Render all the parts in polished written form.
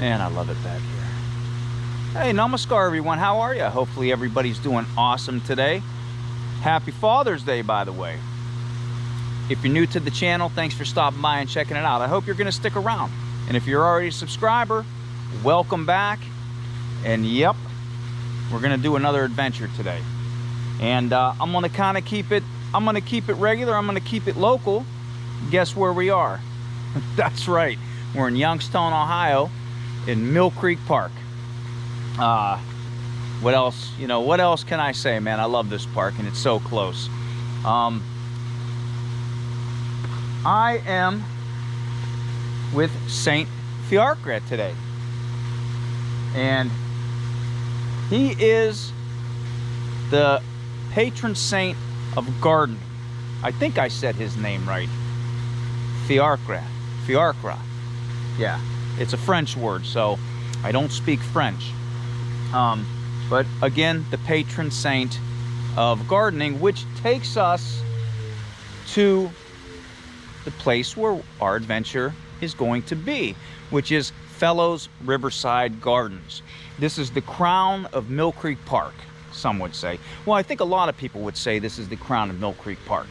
And I love it back here. Hey, namaskar everyone, how are you? Hopefully everybody's doing awesome today. Happy Father's Day, by the way. If you're new to the channel, thanks for stopping by and checking it out. I hope you're gonna stick around. And if you're already a subscriber, welcome back. And yep, we're gonna do another adventure today. And I'm gonna kind of keep it regular, I'm gonna keep it local. Guess where we are? That's right, we're in Youngstown, Ohio, in Mill Creek Park. What else, you know, what else can I say, man? I love this park and it's so close. I am with Saint Fiacre today, and he is the patron saint of gardening. I think I said his name right. Fiacre. Yeah, it's a French word, so I don't speak French. But again, the patron saint of gardening, which takes us to the place where our adventure is going to be, which is Fellows Riverside Gardens. This is the crown of Mill Creek Park, some would say. Well, I think a lot of people would say this is the crown of Mill Creek Park.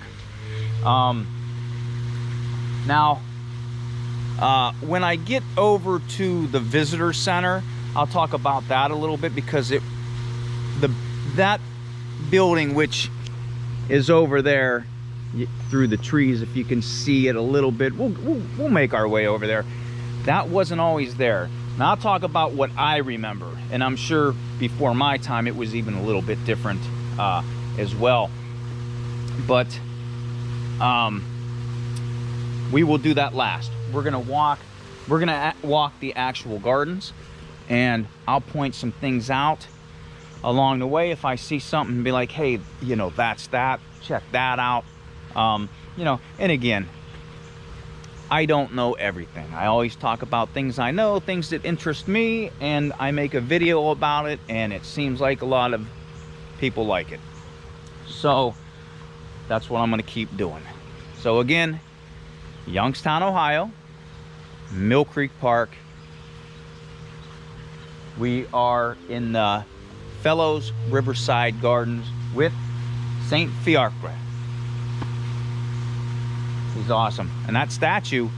Now, when I get over to the visitor center, I'll talk about that a little bit, because that building, which is over there through the trees, if you can see it a little bit, we'll make our way over there. That wasn't always there. Now I'll talk about what I remember, and I'm sure before my time it was even a little bit different as well. But we will do that last. We're gonna walk the actual gardens, and I'll point some things out along the way. If I see something and be like, hey, you know, that's that, check that out. You know, and again, I don't know everything. I always talk about things I know, things that interest me, and I make a video about it, and it seems like a lot of people like it. So that's what I'm going to keep doing. So again, Youngstown, Ohio, Mill Creek Park. We are in the Fellows Riverside Gardens with Saint Fiacre. He's awesome. And that statue,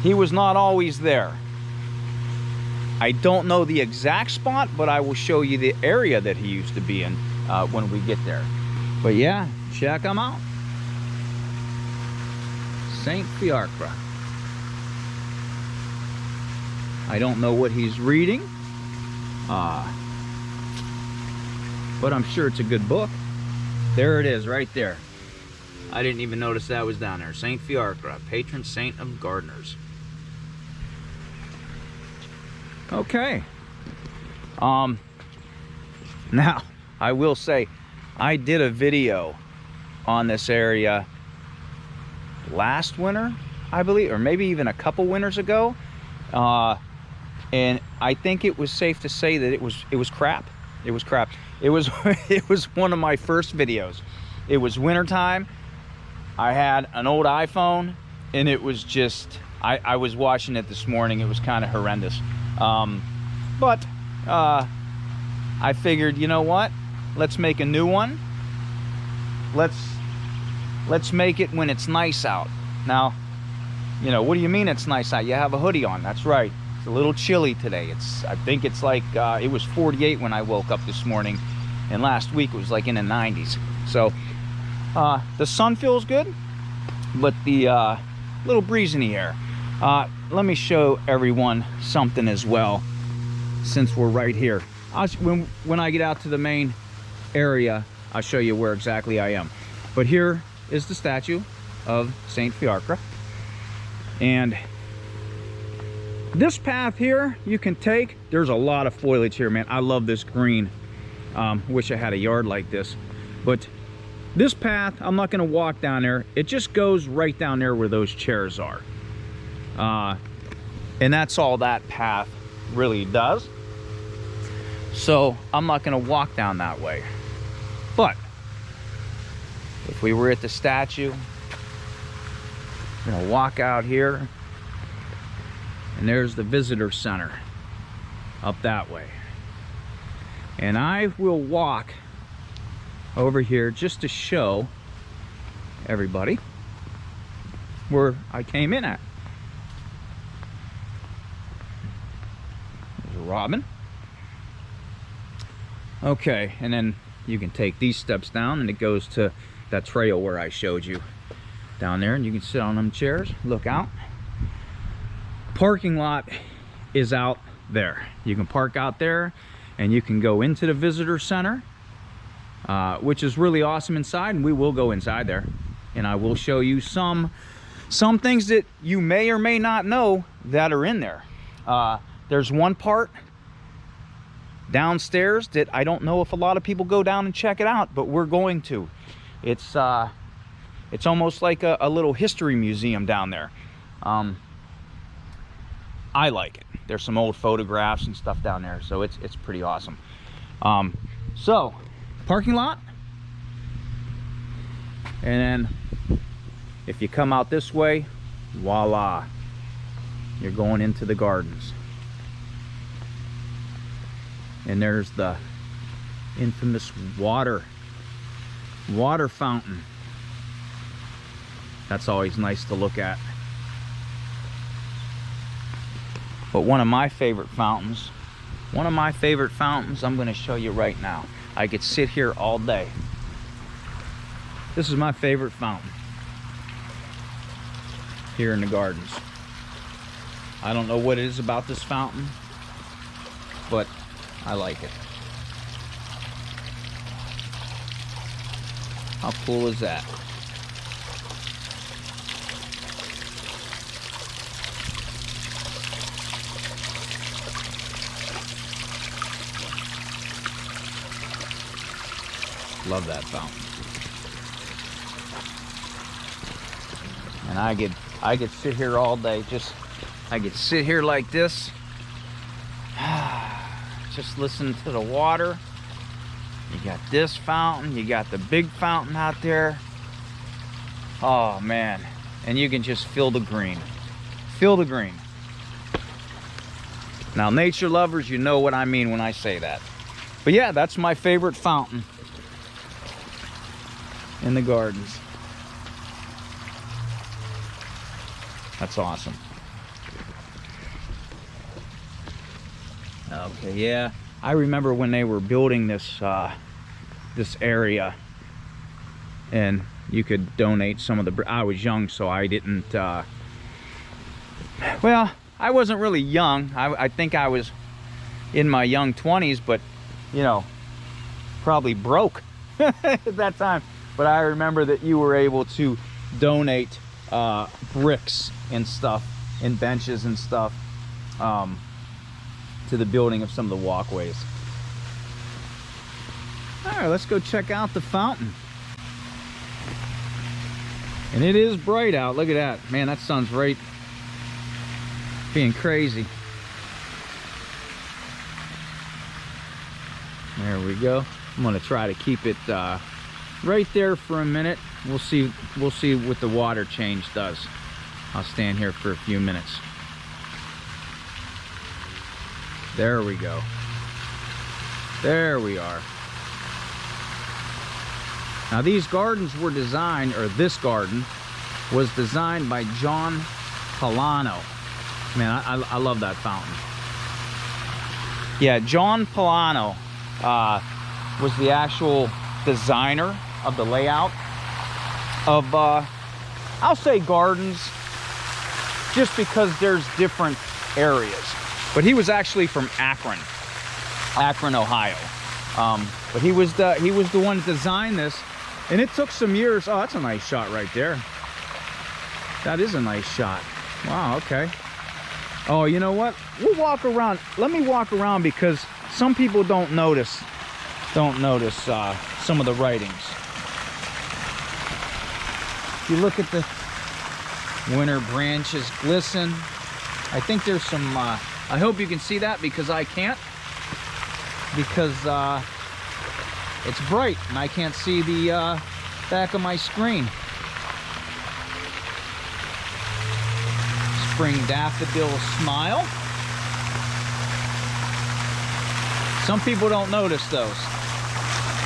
he was not always there. I don't know the exact spot, but I will show you the area that he used to be in when we get there. But yeah, check him out. Saint Fiacre. I don't know what he's reading, but I'm sure it's a good book. There it is, right there. I didn't even notice that was down there. Saint Fiacre, patron saint of gardeners. Okay. Now, I will say, I did a video on this area last winter, I believe, or maybe even a couple winters ago. And I think it was safe to say that it was crap. It was crap. It was it was one of my first videos. It was wintertime. I had an old iPhone, and it was just, I was watching it this morning. It was kind of horrendous. But I figured, you know what? Let's make a new one. Let's make it when it's nice out. Now, you know, what do you mean it's nice out? You have a hoodie on. That's right. It's a little chilly today. I think it's like, it was 48 when I woke up this morning, and last week it was like in the 90s. So the sun feels good, but the little breeze in the air. Let me show everyone something as well, since we're right here. When I get out to the main area, I'll show you where exactly I am. But here is the statue of Saint Fiacre, and this path here you can take. There's a lot of foliage here, man. I love this green. Wish I had a yard like this, but this path, I'm not going to walk down there. It just goes right down there where those chairs are. And that's all that path really does. So I'm not going to walk down that way. But if we were at the statue, I'm going to walk out here, and And there's the visitor center up that way. And I will walk over here just to show everybody where I came in at. There's a robin. Okay, and then you can take these steps down and it goes to that trail where I showed you down there, and you can sit on them chairs, look out. Parking lot is out there. You can park out there and you can go into the visitor center, which is really awesome inside, and we will go inside there and I will show you some things that you may or may not know that are in there. There's one part downstairs that I don't know if a lot of people go down and check it out, but we're going to. It's almost like a little history museum down there. I like it. There's some old photographs and stuff down there, so it's pretty awesome. So parking lot, and then if you come out this way, voila, you're going into the gardens. And there's the infamous water fountain. That's always nice to look at. But one of my favorite fountains, I'm going to show you right now. I could sit here all day. This is my favorite fountain here in the gardens. I don't know what it is about this fountain, but I like it. How cool is that? Love that fountain. And I could sit here all day. I could sit here like this. Just listen to the water. You got this fountain, you got the big fountain out there. Oh man, and you can just feel the green. Feel the green. Now nature lovers, you know what I mean when I say that. But yeah, that's my favorite fountain in the gardens. That's awesome. Okay, yeah, I remember when they were building this this area, and you could donate some of the. I was young, so I didn't. Well, I wasn't really young. I think I was in my young 20s, but you know, probably broke at that time. But I remember that you were able to donate bricks and stuff, and benches and stuff. To the building of some of the walkways. All right, let's go check out the fountain. And it is bright out. Look at that. Man, that sun's right being crazy. There we go. I'm gonna try to keep it right there for a minute. We'll see what the water change does. I'll stand here for a few minutes. There we go. There we are. Now these gardens were designed, or this garden was designed by John Polano. Man, I love that fountain. Yeah, John Polano was the actual designer of the layout of, I'll say gardens, just because there's different areas. But he was actually from Akron, Ohio. But he was the one that designed this, and it took some years. Oh, that's a nice shot right there. That is a nice shot. Wow. Okay. Oh, you know what? We'll walk around. Let me walk around because some people don't notice some of the writings. If you look at the winter branches glisten, I think there's some. I hope you can see that because I can't, because it's bright and I can't see the back of my screen. spring daffodil smile. Some people don't notice those,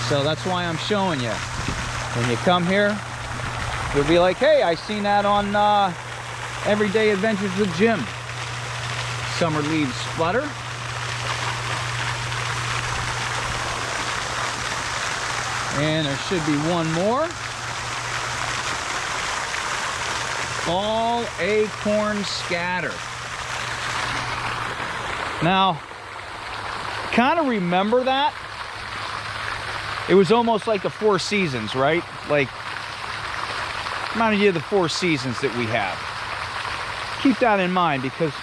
so that's why I'm showing you. When you come here, you'll be like, hey, I seen that on Everyday Adventures with Jim. Summer leaves flutter. And there should be one more. Fall acorn scatter. Now, kind of remember that. It was almost like the Four Seasons, right? Like, reminded you of the Four Seasons that we have. Keep that in mind, because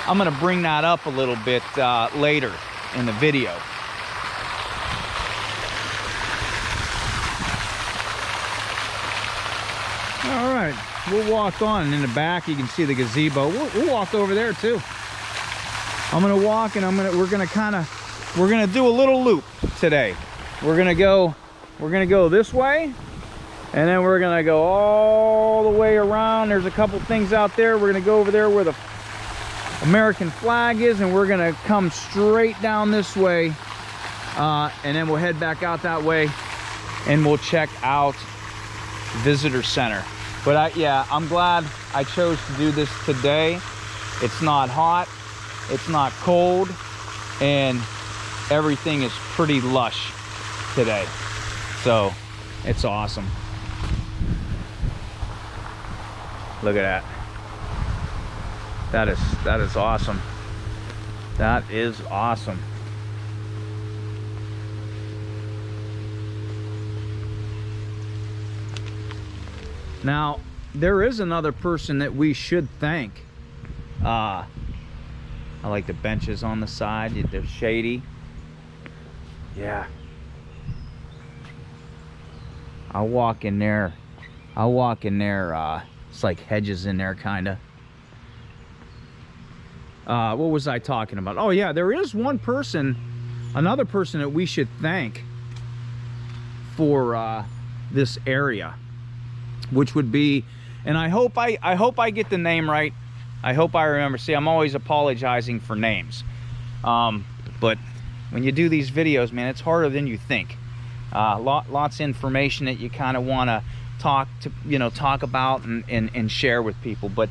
I'm going to bring that up a little bit later in the video. All right, we'll walk on, and in the back you can see the gazebo. We'll walk over there too. I'm gonna walk, and we're gonna do a little loop today. We're gonna go this way, and then we're gonna go all the way around. There's a couple things out there. We're gonna go over there where the American flag is, and we're gonna come straight down this way, and then we'll head back out that way, and we'll check out Visitor Center. But yeah, I'm glad I chose to do this today. It's not hot, it's not cold, and everything is pretty lush today, so it's awesome. Look at that. That is awesome. That is awesome. Now, there is another person that we should thank. I like the benches on the side. They're shady. Yeah. I'll walk in there. It's like hedges in there, kind of. What was I talking about? Oh, yeah, there is one person, another person that we should thank for this area, which would be, and I hope I get the name right. I hope I remember. See, I'm always apologizing for names, but when you do these videos, man, it's harder than you think. Lots of information that you kind of want to talk about and share with people. But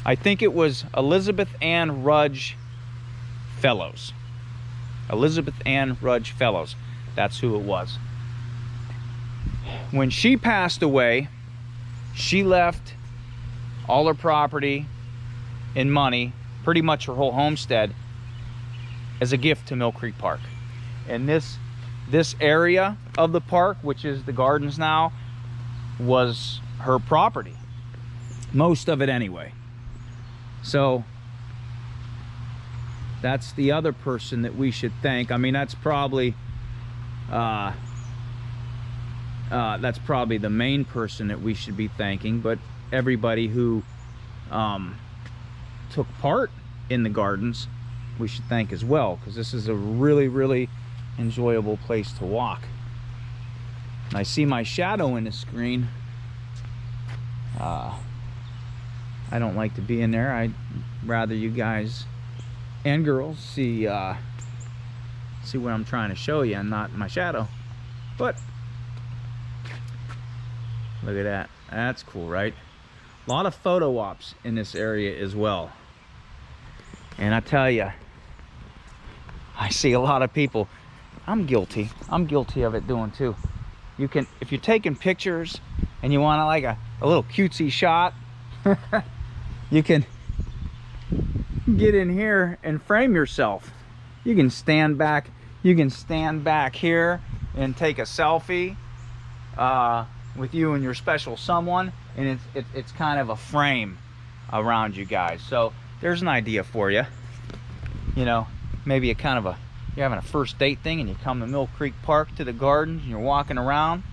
I think it was Elizabeth Ann Rudge Fellows. Elizabeth Ann Rudge Fellows. That's who it was. When she passed away, she left all her property and money, pretty much her whole homestead, as a gift to Mill Creek Park. And this area of the park, which is the gardens now, was her property. Most of it anyway. So that's the other person that we should thank. I mean, that's probably the main person that we should be thanking, but everybody who took part in the gardens we should thank as well, because this is a really enjoyable place to walk. And I see my shadow in the screen. I don't like to be in there. I'd rather you guys and girls see what I'm trying to show you and not my shadow. But look at that. That's cool, right? A lot of photo ops in this area as well. And I tell you, I see a lot of people. I'm guilty of it doing too. You can, if you're taking pictures and you want like a little cutesy shot, you can get in here and frame yourself. You can stand back here and take a selfie with you and your special someone, and it's kind of a frame around you guys. So there's an idea for you. You know, maybe you're having a first date thing and you come to Mill Creek Park to the gardens and you're walking around.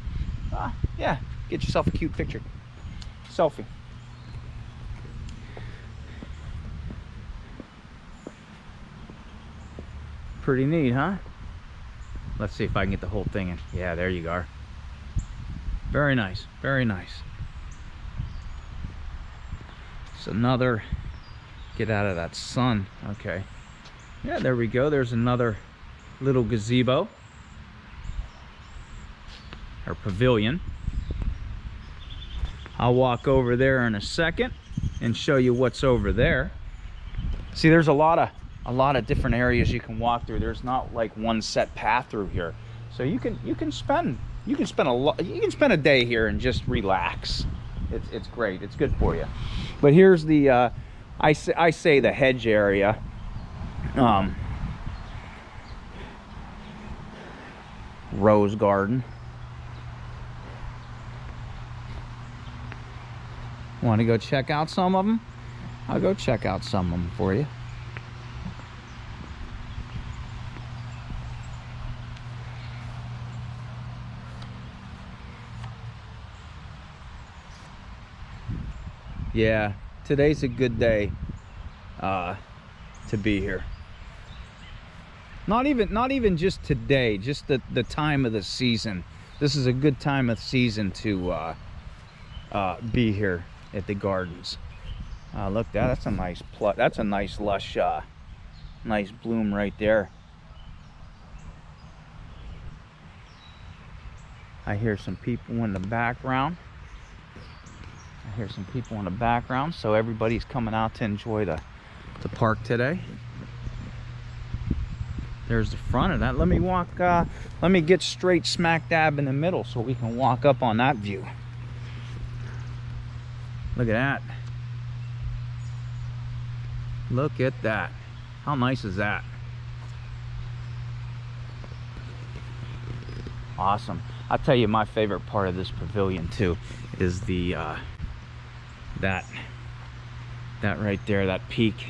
Yeah, get yourself a cute picture. Selfie. Pretty neat, huh? Let's see if I can get the whole thing in. Yeah, there you are. Very nice, very nice. It's another Get out of that sun. Okay. Yeah, there we go. There's another little gazebo or pavilion. I'll walk over there in a second and show you what's over there. See, there's a lot of different areas you can walk through. There's not like one set path through here, so you can spend a day here and just relax. It's great. It's good for you. But here's the I say the hedge area. Rose garden. Want to go check out some of them? I'll go check out some of them for you. Yeah, today's a good day to be here. Not even just today, just the time of the season. This is a good time of season to be here at the gardens. Look, that's a nice that's a nice lush nice bloom right there. I hear some people in the background. So everybody's coming out to enjoy the park today. There's the front of that. Let me walk let me get straight smack dab in the middle so we can walk up on that view. Look at that. Look at that. How nice is that? Awesome. I'll tell you, my favorite part of this pavilion too is the that right there, that peak.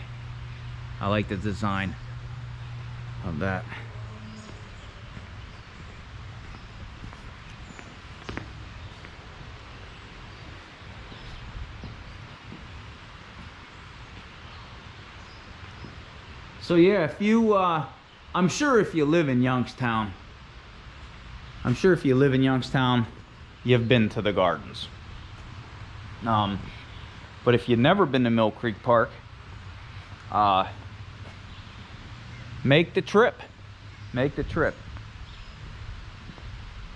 I like the design of that. So yeah, if you I'm sure if you live in Youngstown, you've been to the gardens. But if you've never been to Mill Creek Park, make the trip.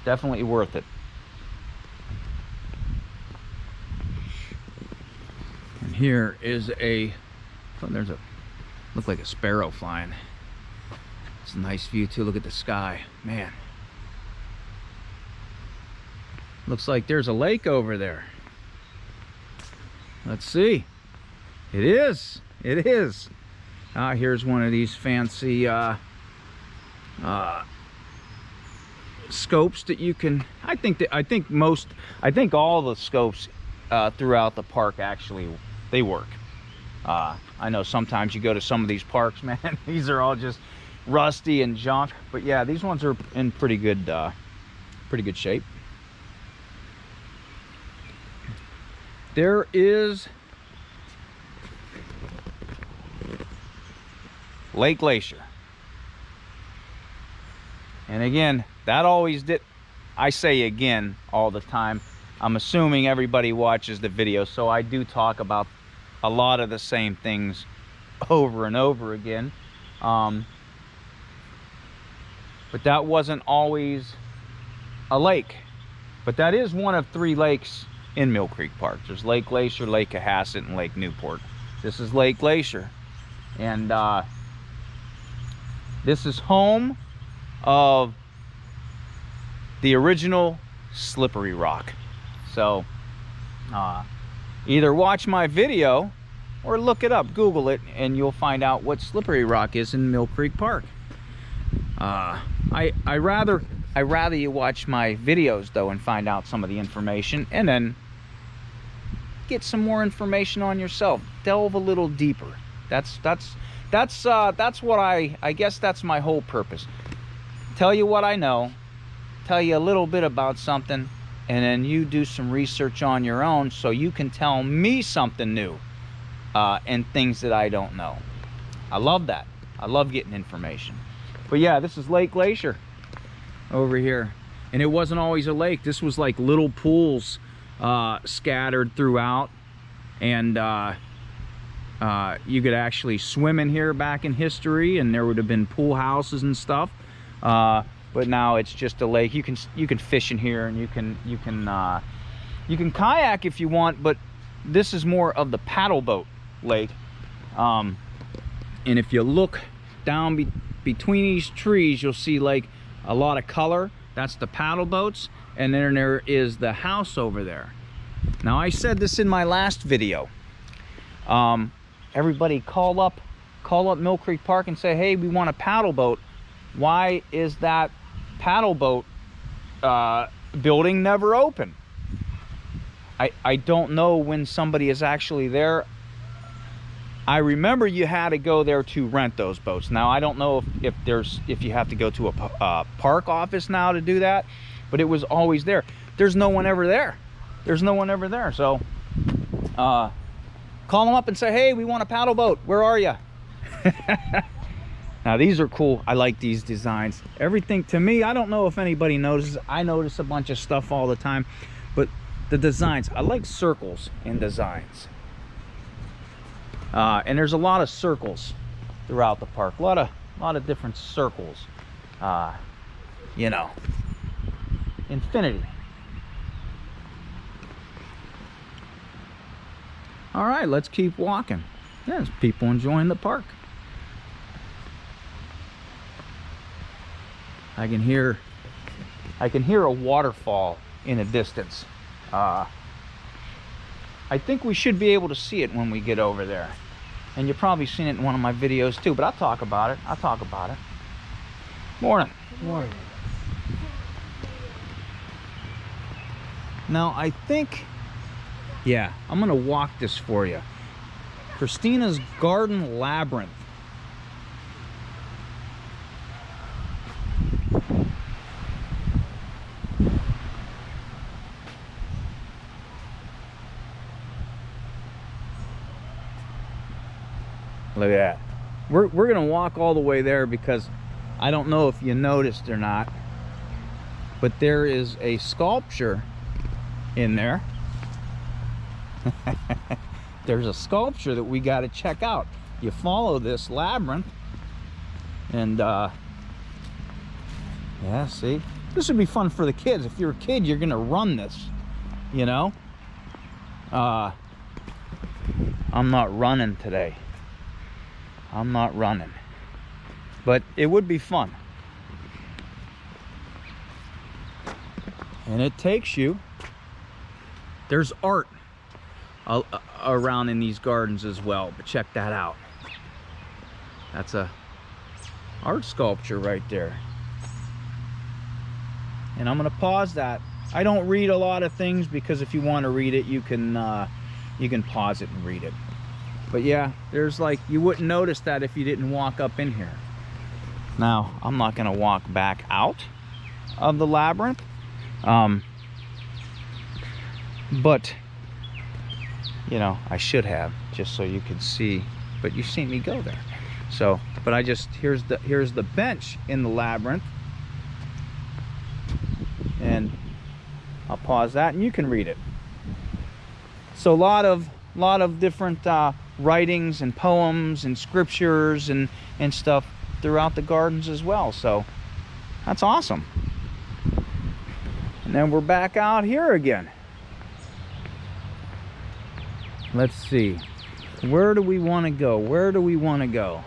Definitely worth it. And here is there's a, look like a sparrow flying. It's a nice view too. Look at the sky, man. Looks like there's a lake over there. Let's see. It is. Here's one of these fancy scopes that you can. I think all the scopes throughout the park actually they work. I know sometimes you go to some of these parks, man, these are all just rusty and junk, but yeah, these ones are in pretty good shape. There is Lake Glacier. And again, that always did, I say again all the time, I'm assuming everybody watches the video, so I do talk about a lot of the same things over and over again. But that wasn't always a lake. But that is one of 3 lakes in Mill Creek Park. There's Lake Glacier, Lake Cohasset, and Lake Newport. This is Lake Glacier. And this is home of the original Slippery Rock. So either watch my video or look it up, Google it, and you'll find out what Slippery Rock is in Mill Creek Park. I rather you watch my videos though and find out some of the information, and then get some more information on yourself. Delve a little deeper. That's what I guess that's my whole purpose. Tell you what I know, tell you a little bit about something, and then you do some research on your own so you can tell me something new and things that I don't know. I love that. I love getting information. But yeah, this is Lake Glacier over here, and it wasn't always a lake. This was like little pools scattered throughout, and You could actually swim in here back in history, and there would have been pool houses and stuff. But now it's just a lake. You can fish in here, and you can kayak if you want, but this is more of the paddle boat lake. And if you look down between these trees, you'll see like a lot of color. That's the paddle boats, and then there is the house over there. Now, I said this in my last video. Everybody call up Mill Creek Park and say, hey, we want a paddle boat. Why is that paddle boat building never open? I don't know when somebody is actually there. I remember you had to go there to rent those boats. Now, I don't know if you have to go to a park office now to do that, but it was always there. There's no one ever there. There's no one ever there. So call them up and say, hey, we want a paddle boat. Where are you? Now, these are cool. I like these designs. Everything, to me, I don't know if anybody notices. I notice a bunch of stuff all the time, but the designs, I like circles in designs. And there's a lot of circles throughout the park. A lot of different circles. You know, infinity. All right, let's keep walking. There's people enjoying the park. I can hear a waterfall in the distance. I think we should be able to see it when we get over there. And you've probably seen it in one of my videos too, but I'll talk about it. Morning. Morning. Now, I think, yeah, I'm gonna walk this for you. Christina's Garden Labyrinth. Look at that. We're gonna walk all the way there because I don't know if you noticed or not, but there is a sculpture in there. There's a sculpture that we got to check out. You follow this labyrinth, and yeah, see, this would be fun for the kids. If you're a kid, you're gonna run this, you know. I'm not running today. I'm not running, but it would be fun. And it takes you, there's art around in these gardens as well, but check that out. That's a art sculpture right there. And I'm gonna pause that. I don't read a lot of things because if you want to read it, you can pause it and read it. But yeah, there's like, you wouldn't notice that if you didn't walk up in here. Now, I'm not gonna walk back out of the labyrinth, but you know, I should have, just so you could see, but you've seen me go there. So, but I just, here's the bench in the labyrinth, and I'll pause that and you can read it. So a lot of different writings and poems and scriptures and stuff throughout the gardens as well. So that's awesome. And then we're back out here again. Let's see. Where do we want to go? Where do we want to go?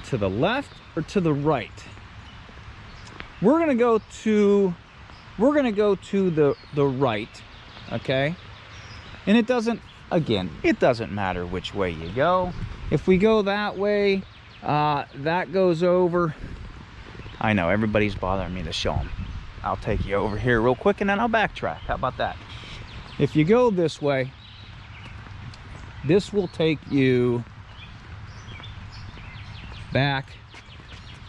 To the left or to the right? We're gonna go to the right, okay? And it doesn't matter which way you go. If we go that way, that goes over. I know everybody's bothering me to show them. I'll take you over here real quick and then I'll backtrack. How about that? If you go this way, this will take you back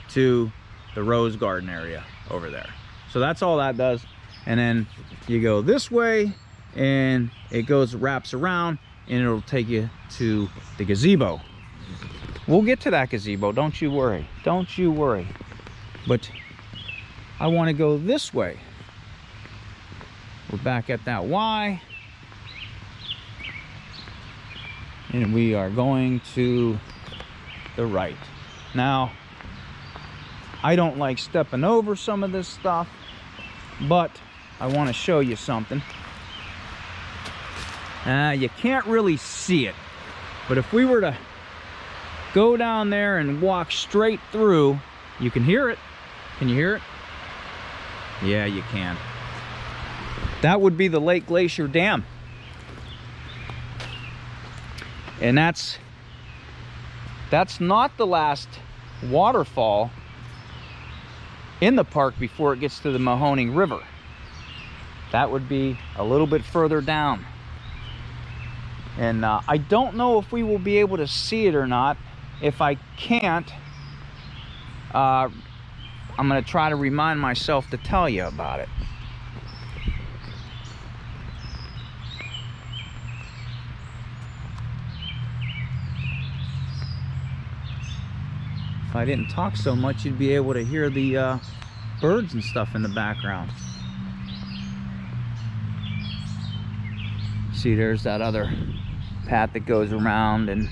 to the rose garden area over there. So that's all that does. And then you go this way and it wraps around and it'll take you to the gazebo. We'll get to that gazebo, don't you worry. Don't you worry. But I want to go this way. We're back at that Y. And we are going to the right. Now, I don't like stepping over some of this stuff, but I want to show you something. You can't really see it, but if we were to go down there and walk straight through, you can hear it. Can you hear it? Yeah, you can. That would be the Lake Glacier Dam. And that's not the last waterfall in the park before it gets to the Mahoning River. That would be a little bit further down. And I don't know if we will be able to see it or not. If I can't, I'm going to try to remind myself to tell you about it. If I didn't talk so much, you'd be able to hear the birds and stuff in the background. See, there's that other path that goes around and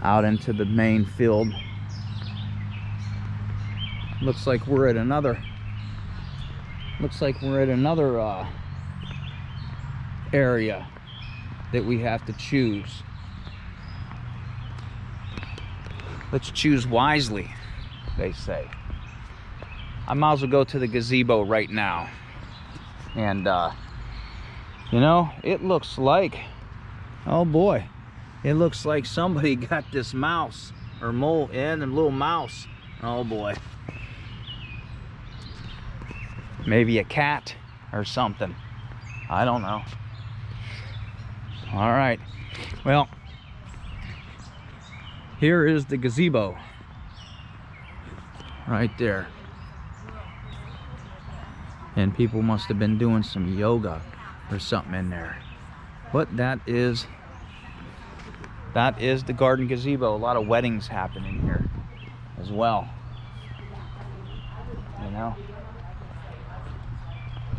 out into the main field. Looks like we're at another area that we have to choose. Let's choose wisely, they say. I might as well go to the gazebo right now. And you know, it looks like, oh boy, it looks like somebody got this mouse or mole in a little mouse. Oh boy. Maybe a cat or something. I don't know. All right. Well, here is the gazebo. Right there. And people must have been doing some yoga or something in there. But that is the garden gazebo. A lot of weddings happen in here as well. You know?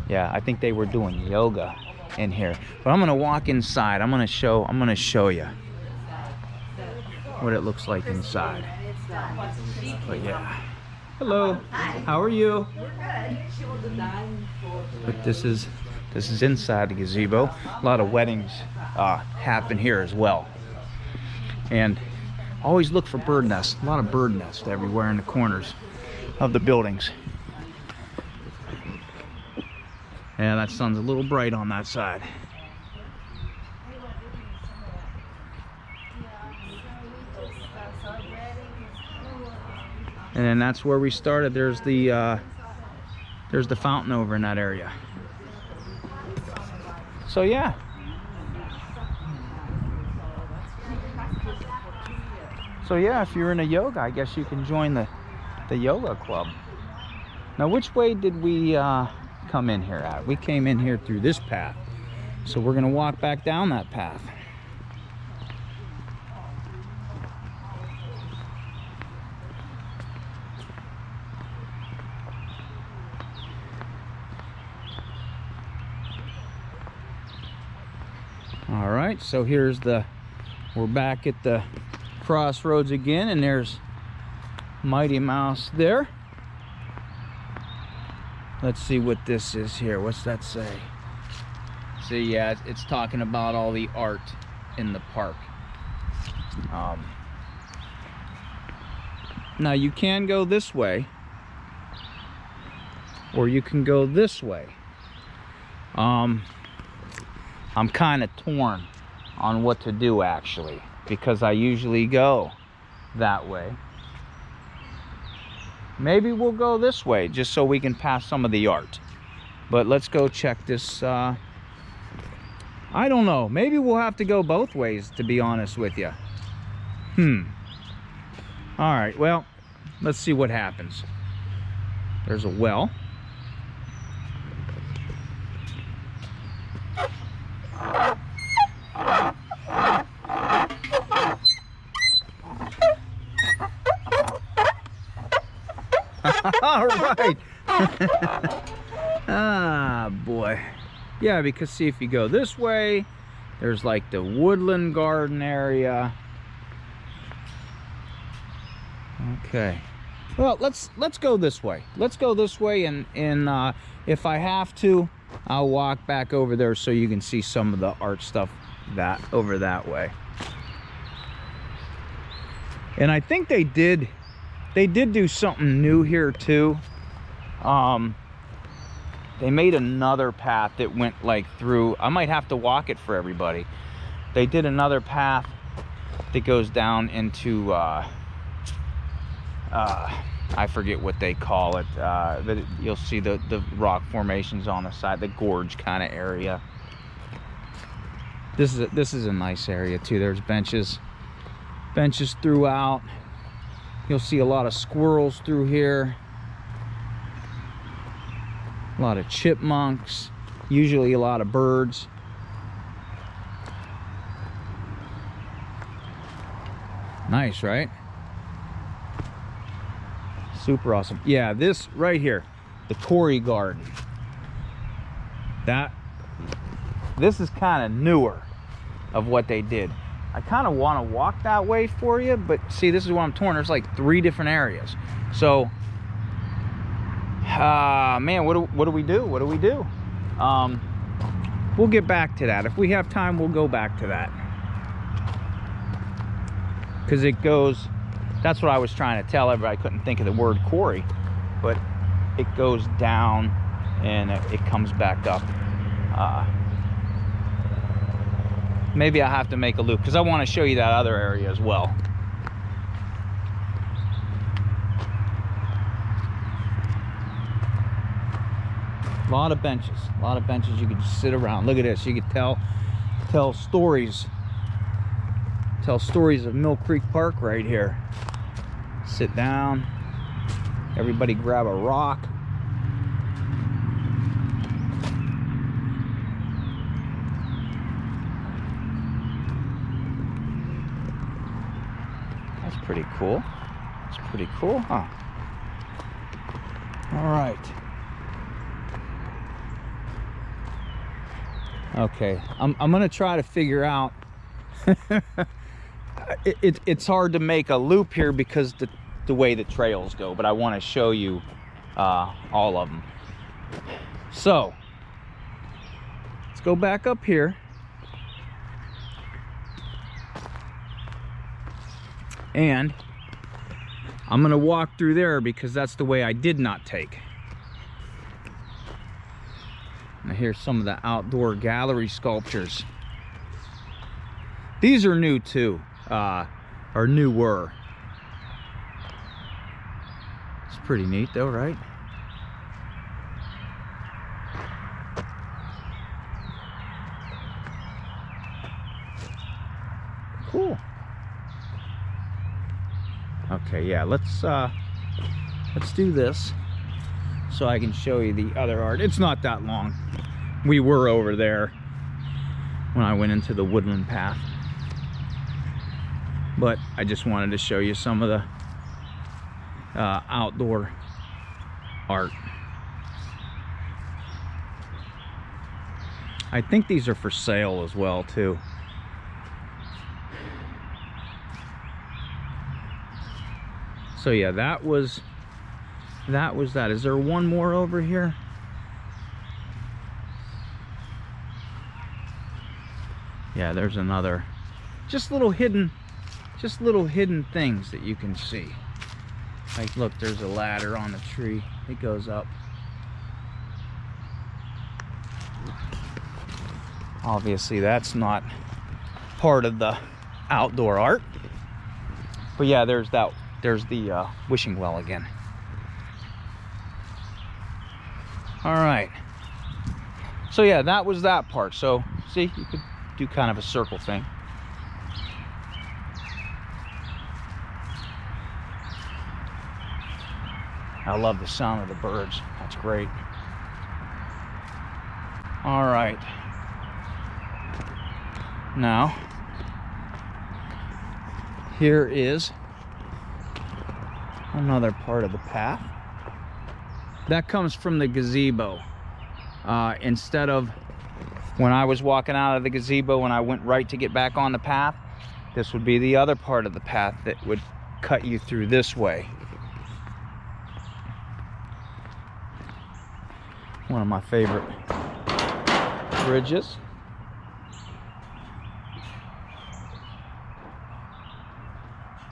Yeah, I think they were doing yoga in here. But I'm gonna walk inside. I'm gonna show you what it looks like inside. But yeah. Hello. Hi. How are you? We're good. But this is inside the gazebo. A lot of weddings happen here as well. And always look for bird nests. A lot of bird nests everywhere in the corners of the buildings. Yeah, that sun's a little bright on that side. And then that's where we started. There's the fountain over in that area. So yeah. So yeah, if you're in a yoga, I guess you can join the yoga club. Now, which way did we come in here at? We came in here through this path. So we're gonna walk back down that path. All right, so we're back at the crossroads again, and there's Mighty Mouse there. Let's see what this is here. What's that say? See, yeah, it's talking about all the art in the park. Now you can go this way, or you can go this way. I'm kind of torn on what to do, actually, because I usually go that way. Maybe we'll go this way just so we can pass some of the art. But let's go check this. I don't know. Maybe we'll have to go both ways, to be honest with you. All right, well, let's see what happens. There's a well. All right. Ah, boy. Yeah, because see, if you go this way, There's like the Woodland garden area. Okay. Well, let's go this way. Let's go this way, and if I have to, I'll walk back over there so you can see some of the art stuff that over that way. And I think they did do something new here too. They made another path that went like through. I might have to walk it for everybody. They did another path that goes down into I forget what they call it. But you'll see the rock formations on the side, the gorge kind of area. This is a nice area too. There's benches throughout. You'll see a lot of squirrels through here. A lot of chipmunks, usually a lot of birds. Nice, right? Super awesome. Yeah, this right here, the quarry garden. This is kind of newer of what they did. I kind of want to walk that way for you, but see, this is what I'm torn. There's like 3 different areas. So man, what do we do? We'll get back to that. If we have time, we'll go back to that, because it goes, that's what I was trying to tell everybody. I couldn't think of the word quarry, but it goes down and it comes back up. Maybe I'll have to make a loop, because I want to show you that other area as well. A lot of benches you could just sit around. Look at this. You could tell stories of Mill Creek Park right here. Sit down, everybody grab a rock. That's pretty cool. It's pretty cool, huh? All right. Okay, I'm gonna try to figure out. It's hard to make a loop here because the way the trails go, but I want to show you all of them. So let's go back up here, and I'm gonna walk through there because that's the way I did not take. Now here's some of the outdoor gallery sculptures. These are new too, or newer. It's pretty neat though, right? Cool. Okay, yeah, let's do this so I can show you the other art. It's not that long. We were over there when I went into the Woodland path, but I just wanted to show you some of the outdoor art. I think these are for sale as well too. So yeah, that was that. Is there one more over here? Yeah, there's another. Just little hidden things that you can see. Like, look, there's a ladder on the tree. It goes up. Obviously, that's not part of the outdoor art. But yeah, there's the wishing well again. All right. So yeah, that was that part. So see, you could do kind of a circle thing. I love the sound of the birds. That's great. All right. Now, here is another part of the path. That comes from the gazebo. Instead of When I was walking out of the gazebo and I went right to get back on the path, this would be the other part of the path that would cut you through this way. One of my favorite bridges.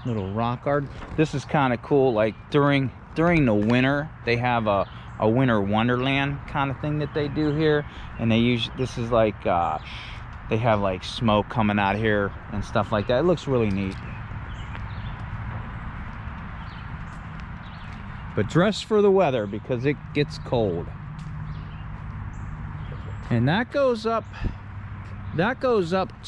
Little rock art. This is kind of cool. Like during the winter, they have a winter wonderland kind of thing that they do here, and they use, this is like they have like smoke coming out here and stuff like that. It looks really neat. But dress for the weather because it gets cold. And that goes up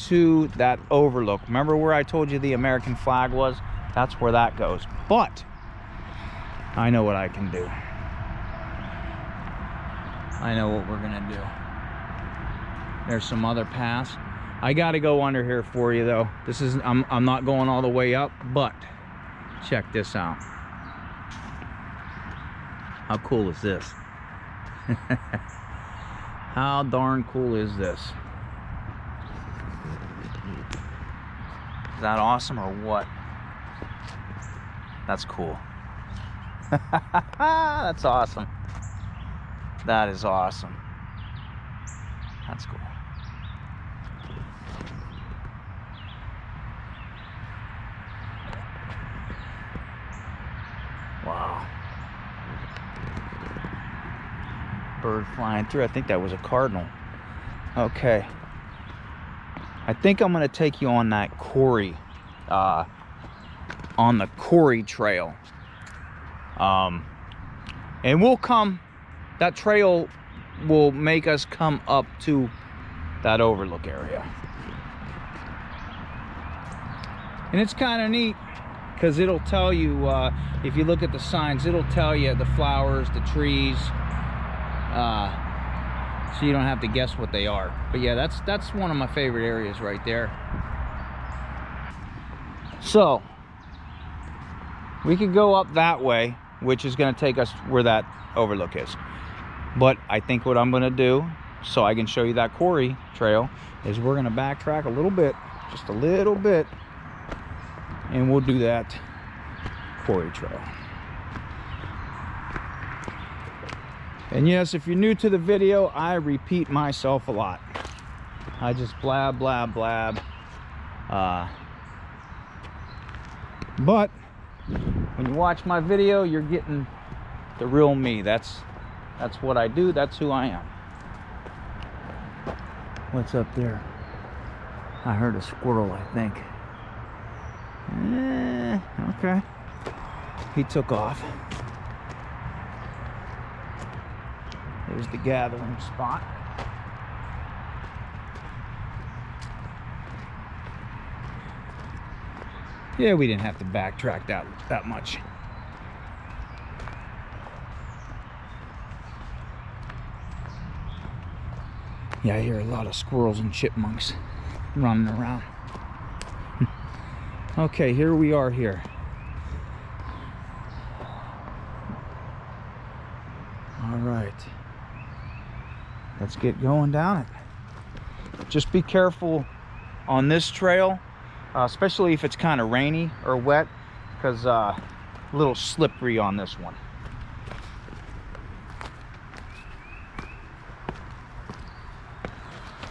to that overlook. Remember where I told you the American flag was? That's where that goes. But I know what I can do. I know what we're gonna do. There's some other paths. I gotta go under here for you though. This is, I'm not going all the way up, but check this out. How cool is this? How darn cool is this? Is that awesome or what? That's cool. That's awesome. That is awesome. That's cool. Wow. Bird flying through. I think that was a cardinal. Okay. I think I'm going to take you on that quarry, on the quarry trail. And we'll come, that trail will make us come up to that overlook area. And it's kind of neat because it'll tell you, if you look at the signs, it'll tell you the flowers, the trees, so you don't have to guess what they are. But yeah, that's one of my favorite areas right there. So we could go up that way, which is going to take us where that overlook is. But I think what I'm going to do, so I can show you that quarry trail, is we're going to backtrack a little bit, just a little bit, and we'll do that quarry trail. And yes, if you're new to the video, I repeat myself a lot. I just blab, blab, blab. But when you watch my video, you're getting the real me. That's what I do. That's who I am. What's up there? I heard a squirrel, I think. Okay. He took off. There's the gathering spot. Yeah, we didn't have to backtrack that much. Yeah, I hear a lot of squirrels and chipmunks running around. Okay, here we are here. All right. Let's get going down it. Just be careful on this trail, especially if it's kind of rainy or wet, because a little slippery on this one.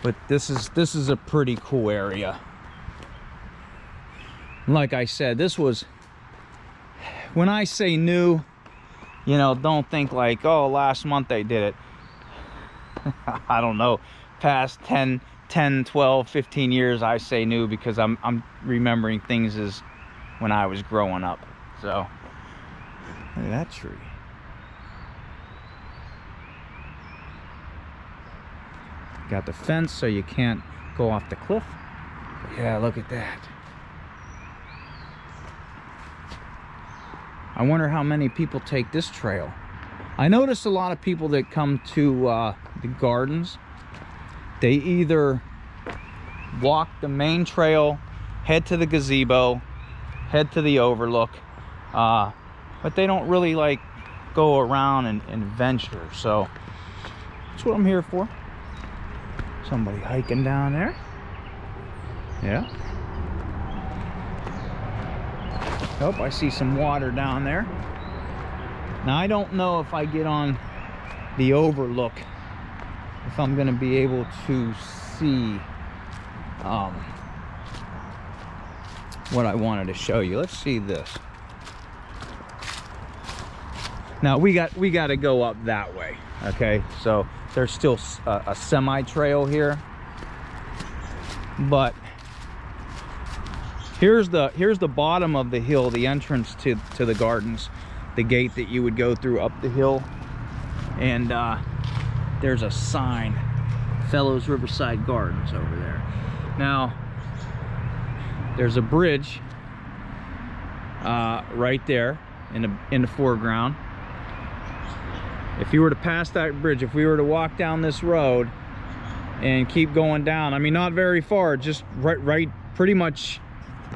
But this is a pretty cool area. Like I said, this was, when I say new, you know, don't think like, oh, last month they did it. I don't know, past 10, 12, 15 years, I say new because I'm remembering things as when I was growing up. So, look at that tree. Got the fence so you can't go off the cliff. Yeah, look at that. I wonder how many people take this trail. I notice a lot of people that come to the gardens, they either walk the main trail, head to the gazebo, head to the overlook, but they don't really like go around and venture. So that's what I'm here for. Somebody hiking down there. Yeah. Oh, I see some water down there. Now, I don't know if I get on the overlook, if I'm going to be able to see what I wanted to show you. Let's see this. Now, we got to go up that way. Okay, so there's still a semi trail here, but here's the bottom of the hill, the entrance to the gardens, the gate that you would go through up the hill, and there's a sign, Fellows Riverside Gardens, over there. Now, there's a bridge right there in the foreground. If you were to pass that bridge, if we were to walk down this road and keep going down, I mean, not very far, just right pretty much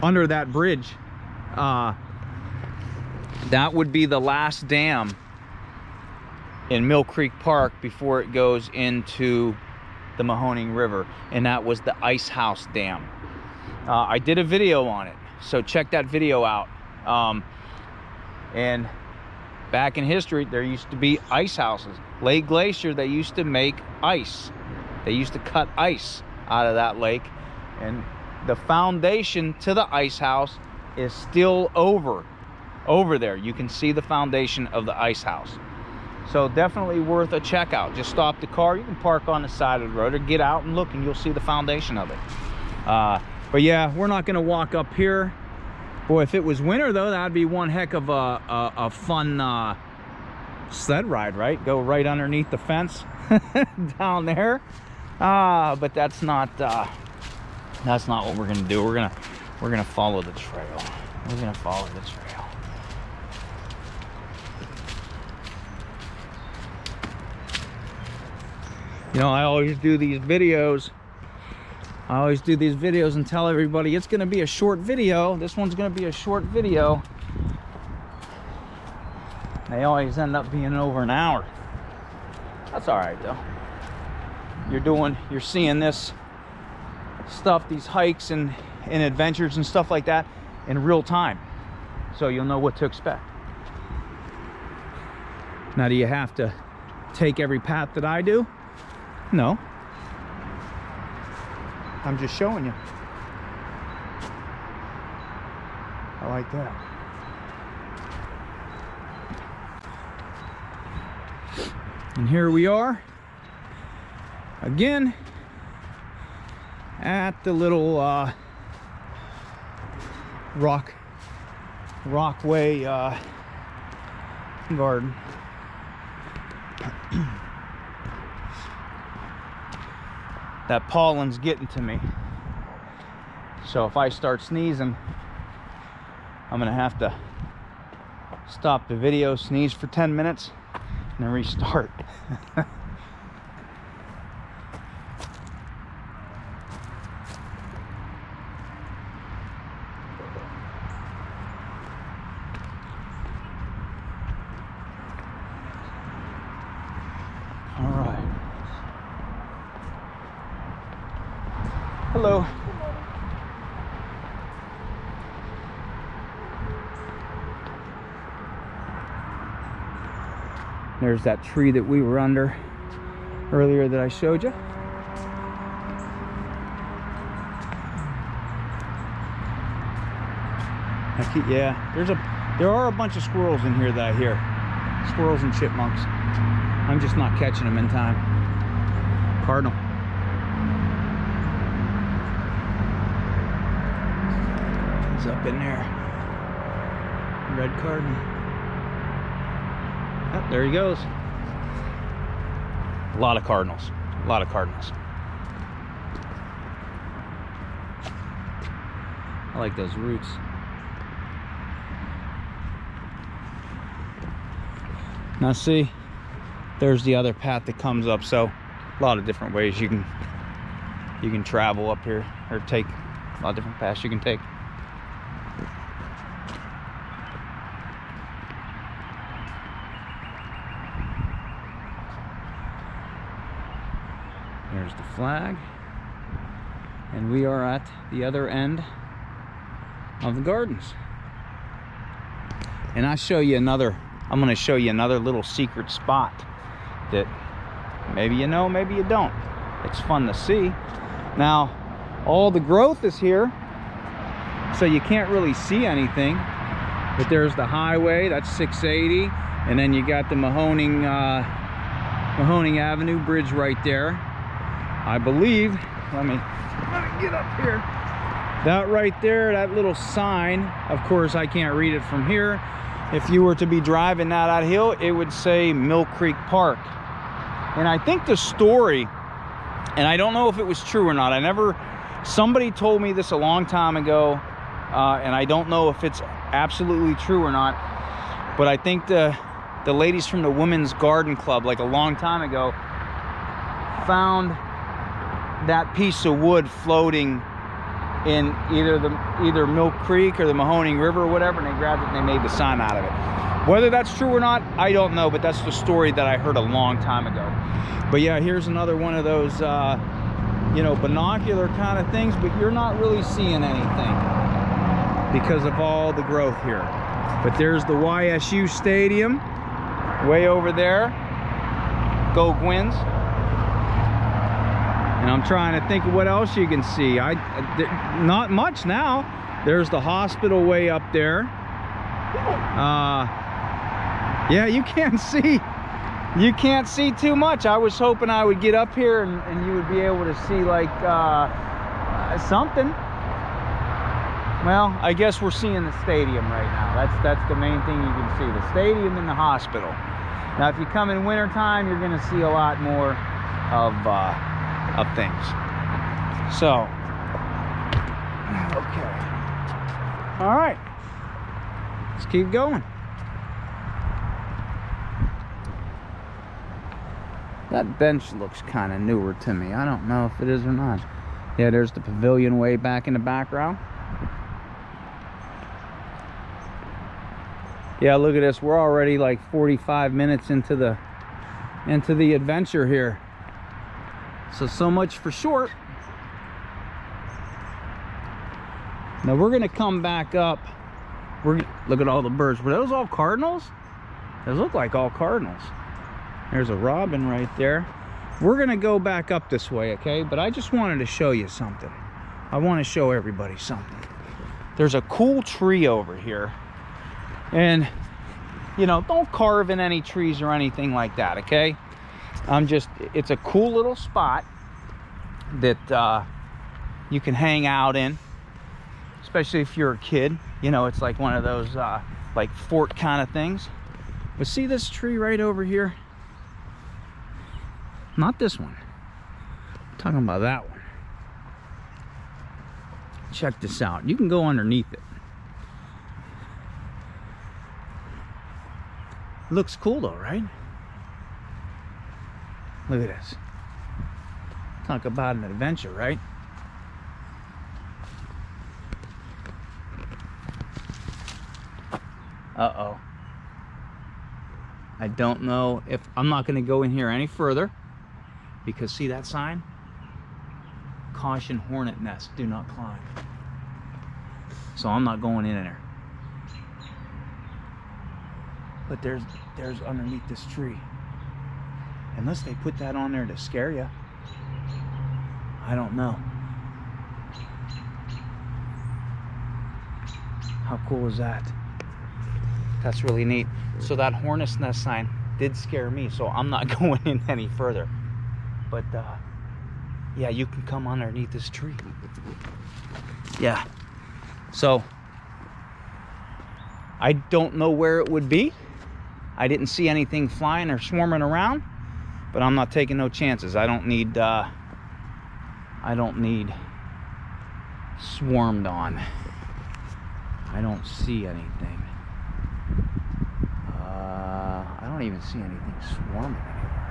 under that bridge, that would be the last dam in Mill Creek Park before it goes into the Mahoning River, and that was the Ice House Dam. I did a video on it, so check that video out. And back in history, there used to be ice houses. Lake Glacier, they used to make ice. They used to cut ice out of that lake, and the foundation to the ice house is still over there. You can see the foundation of the ice house. So definitely worth a check out. Just stop the car. You can park on the side of the road or get out and look, and you'll see the foundation of it. But yeah, we're not going to walk up here. Boy, if it was winter though, that'd be one heck of a fun sled ride, right? Go right underneath the fence down there. But that's not what we're gonna do. We're gonna follow the trail. We're gonna follow the trail. You know, I always do these videos and tell everybody it's gonna be a short video. This one's gonna be a short video. They always end up being over an hour. That's all right though. You're seeing this stuff, these hikes and adventures and stuff like that in real time, so you'll know what to expect. Now, do you have to take every path that I do? No. I'm just showing you. I like that. And here we are again at the little rockway garden. That pollen's getting to me, so if I start sneezing, I'm gonna have to stop the video, sneeze for 10 minutes, and then restart. Hello. There's that tree that we were under earlier that I showed you. Yeah, there are a bunch of squirrels in here that I hear. Squirrels and chipmunks. I'm just not catching them in time. Cardinal. Up in there, red cardinal. Oh, there he goes. A lot of cardinals. A lot of cardinals. I like those roots. Now see, there's the other path that comes up. So a lot of different ways you can travel up here, or take a lot of different paths you can take. There's the flag. And we are at the other end of the gardens. And I'm going to show you another little secret spot that maybe you know, maybe you don't. It's fun to see. Now, all the growth is here, so you can't really see anything. But there's the highway, that's 680, and then you got the Mahoning Avenue bridge right there. I believe, let me get up here. That right there, that little sign, of course I can't read it from here. If you were to be driving that hill, it would say Mill Creek Park. And I think the story, and I don't know if it was true or not, somebody told me this a long time ago, and I don't know if it's absolutely true or not, but I think the ladies from the Women's Garden Club, like a long time ago, found that piece of wood floating in either Mill Creek or the Mahoning River or whatever, and they grabbed it and they made the sign out of it. Whether that's true or not, I don't know, but that's the story that I heard a long time ago. But yeah, here's another one of those you know, binocular kind of things, but you're not really seeing anything because of all the growth here. But there's the YSU Stadium way over there. Go Gwins. And I'm trying to think of what else you can see. Not much now. There's the hospital way up there. Yeah, you can't see too much. I was hoping I would get up here and you would be able to see like something. Well, I guess we're seeing the stadium right now. That's the main thing you can see, the stadium and the hospital. Now if you come in wintertime, you're going to see a lot more of things. So, okay. All right. Let's keep going. That bench looks kind of newer to me. I don't know if it is or not. Yeah, there's the pavilion way back in the background. Yeah, look at this. We're already like 45 minutes into the adventure here. So much for short. Now we're gonna come back up. Look at all the birds. Were those all cardinals? Those look like all cardinals. There's a robin right there. We're gonna go back up this way, okay? But I just wanted to show you something. I want to show everybody something. There's a cool tree over here. And, you know, don't carve in any trees or anything like that, okay? It's a cool little spot that you can hang out in, especially if you're a kid. You know, it's like one of those like fort kind of things. But see this tree right over here? Not this one. I'm talking about that one. Check this out. You can go underneath it. Looks cool though, right? Look at this. Talk about an adventure, right? Uh-oh. I don't know if I'm not going to go in here any further because see that sign? Caution hornet nest, do not climb. So I'm not going in there. But there's underneath this tree. Unless they put that on there to scare you. I don't know. How cool is that? That's really neat. So that hornet's nest sign did scare me, so I'm not going in any further. But yeah, you can come underneath this tree. Yeah. So I don't know where it would be. I didn't see anything flying or swarming around, but I'm not taking no chances. I don't need swarmed on. I don't see anything. I don't even see anything swarming anywhere.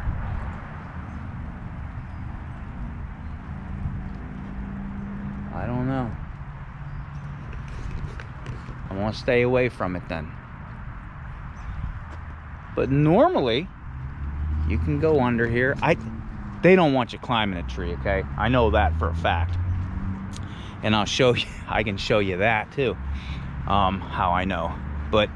I don't know. I want to stay away from it then. But normally, you can go under here. they don't want you climbing a tree, okay? I know that for a fact. And I'll show you, I can show you that too, how I know. But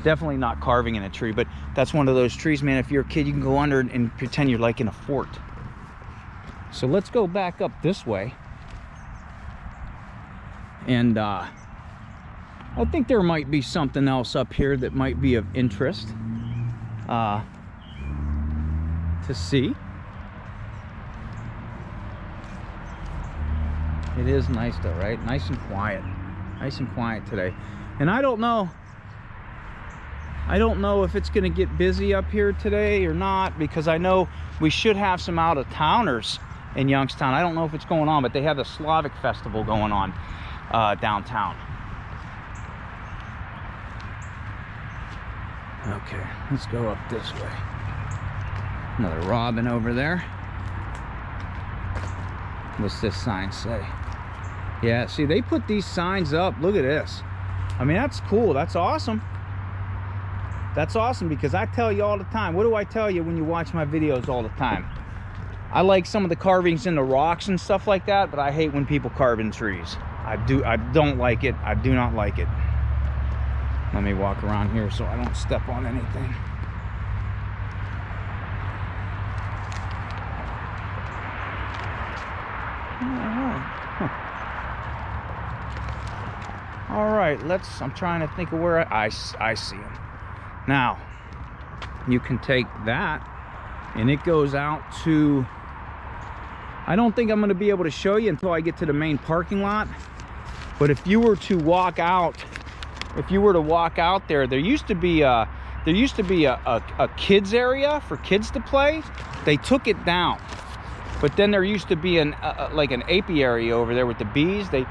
definitely not carving in a tree. But that's one of those trees, man, if you're a kid, you can go under and pretend you're like in a fort. So let's go back up this way. And I think there might be something else up here that might be of interest to see. It is nice though, right? Nice and quiet. Nice and quiet today. And I don't know if it's gonna get busy up here today or not, because I know we should have some out-of-towners in Youngstown. I don't know if it's going on, but they have the Slavic festival going on downtown. Okay, let's go up this way. Another robin over there. What's this sign say? Yeah, see, they put these signs up. Look at this. I mean, that's cool. That's awesome. That's awesome, because I tell you all the time. What do I tell you when you watch my videos all the time? I like some of the carvings in the rocks and stuff like that, but I hate when people carve in trees. I don't like it. I do not like it. Let me walk around here so I don't step on anything. All right, I'm trying to think of where I see him. Now, you can take that and it goes out to, I don't think I'm going to be able to show you until I get to the main parking lot. But if you were to walk out, there used to be a kids area for kids to play. They took it down. But then there used to be like an apiary over there with the bees. They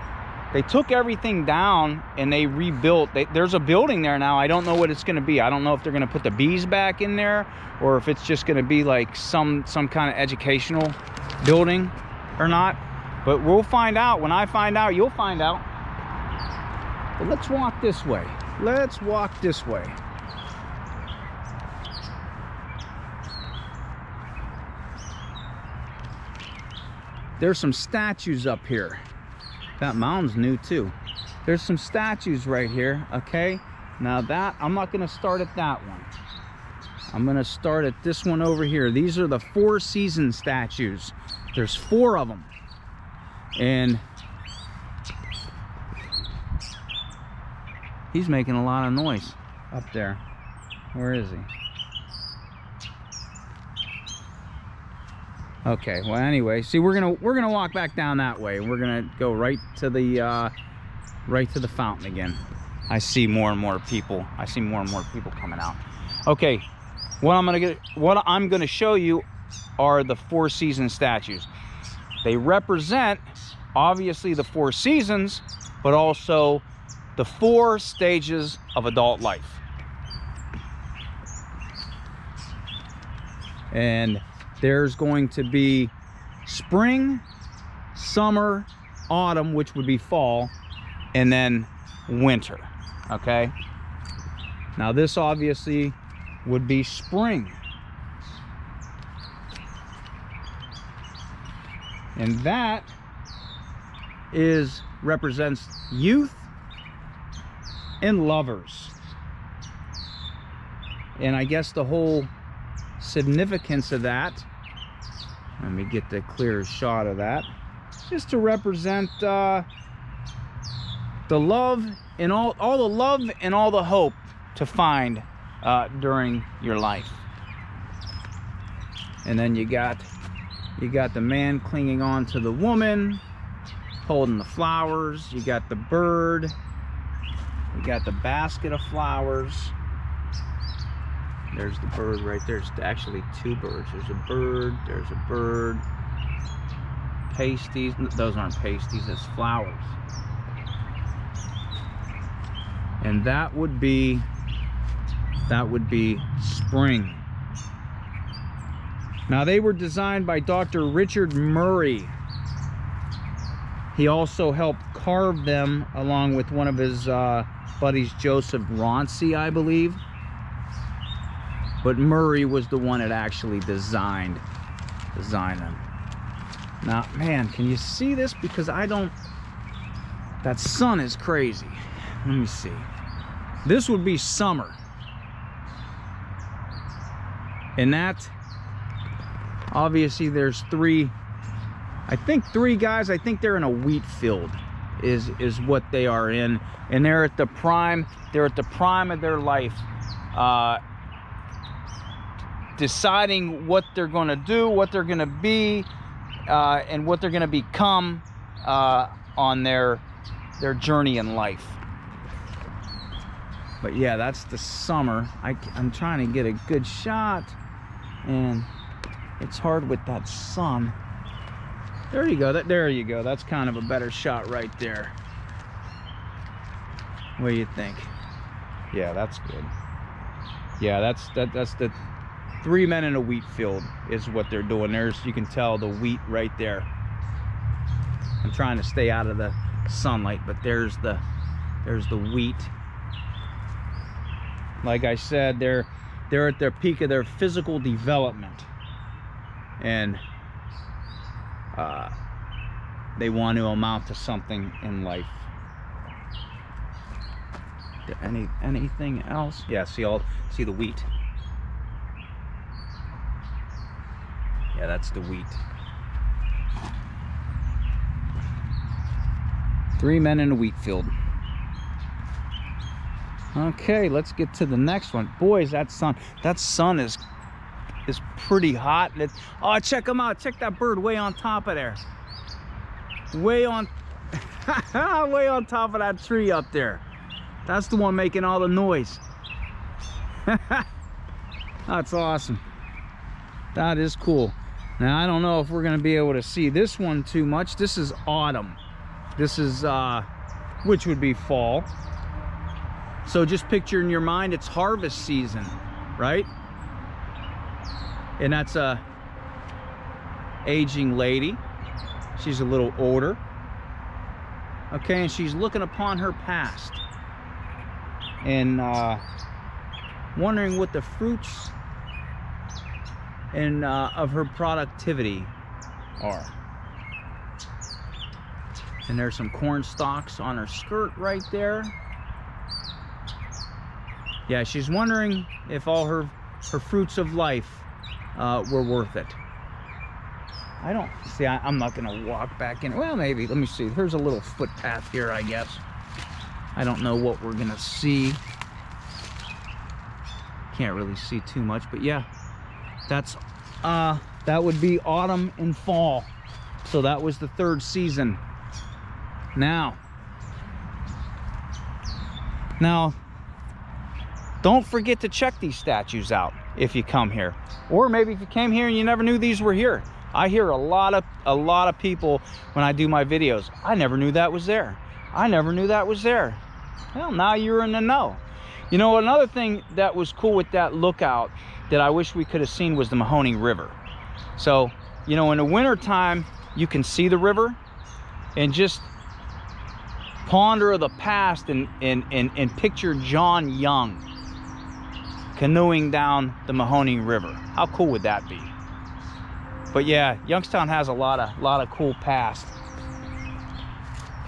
took everything down and they rebuilt. There's a building there now. I don't know what it's going to be. I don't know if they're going to put the bees back in there or if it's just going to be like some kind of educational building or not. But we'll find out. When I find out, you'll find out. But let's walk this way. Let's walk this way. There's some statues up here. That mound's new too. There's some statues right here, okay? Now that, I'm not gonna start at that one. I'm gonna start at this one over here. These are the Four Seasons statues. There's 4 of them. And he's making a lot of noise up there. Where is he? Okay, well anyway, see, we're gonna walk back down that way. We're gonna go right to the fountain again. I see more and more people. I see more and more people coming out. Okay, what I'm gonna show you are the Four Seasons statues. They represent obviously the 4 seasons, but also the 4 stages of adult life. And there's going to be spring, summer, autumn, which would be fall, and then winter, okay? Now this obviously would be spring. And that represents youth and lovers. And I guess the whole significance of that, let me get the clearest shot of that, is to represent the love and all the love and all the hope to find during your life. And then you got the man clinging on to the woman, holding the flowers. You got the bird. You got the basket of flowers. There's the bird right there. There's actually 2 birds. There's a bird. There's a bird. Pasties. Those aren't pasties. That's flowers. And that would be spring. Now they were designed by Dr. Richard Murray. He also helped carve them along with one of his buddies, Joseph Ronci, I believe. But Murray was the one that actually designed design them. Now, man, can you see this? Because I don't, that sun is crazy. Let me see. This would be summer. And that, obviously there's three guys. I think they're in a wheat field is what they are in. And they're at the prime of their life. Deciding what they're going to do, what they're going to be, and what they're going to become on their journey in life. But yeah, that's the summer. I'm trying to get a good shot, and it's hard with that sun. There you go. There you go. That's kind of a better shot right there. What do you think? Yeah, that's good. Yeah, that's the 3 men in a wheat field is what they're doing. You can tell the wheat right there. I'm trying to stay out of the sunlight, but there's the wheat. Like I said, they're at their peak of their physical development, and they want to amount to something in life. Anything else? Yeah, see the wheat. Yeah, that's the wheat. 3 men in a wheat field. Okay, let's get to the next one. Boys, that sun is pretty hot. Oh, check them out. Check that bird way on top of there. Way on way on top of that tree up there. That's the one making all the noise. That's awesome. That is cool. Now, I don't know if we're going to be able to see this one too much. This is autumn. This is, which would be fall. So just picture in your mind, it's harvest season, right? And that's a aging lady. She's a little older. Okay, and she's looking upon her past and wondering what the fruits and of her productivity are. And there's some corn stalks on her skirt right there. Yeah, she's wondering if all her fruits of life were worth it. I don't see. I'm not gonna walk back in. Well, maybe. Let me see. There's a little footpath here, I guess. I don't know what we're gonna see. Can't really see too much, but yeah, that's that would be autumn and fall. So that was the 3rd season. Now, don't forget to check these statues out if you come here, or maybe if you came here and you never knew these were here. I hear a lot of people when I do my videos. I never knew that was there. I never knew that was there. Well, now you're in the know. You know, another thing that was cool with that lookout that I wish we could have seen was the Mahoning River. So, you know, in the winter time, you can see the river and just ponder the past and picture John Young canoeing down the Mahoning River. How cool would that be? But yeah, Youngstown has a lot of cool past.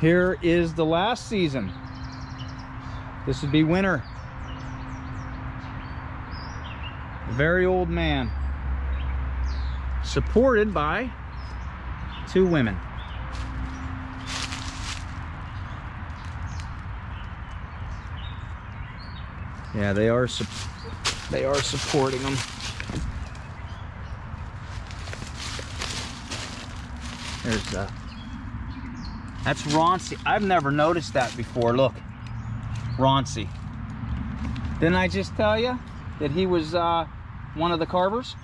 Here is the last season. This would be winter. A very old man, supported by 2 women. Yeah, they are supporting them. There's that's Rauncey. I've never noticed that before. Look, Rauncey. Didn't I just tell you that he was one of the carvers?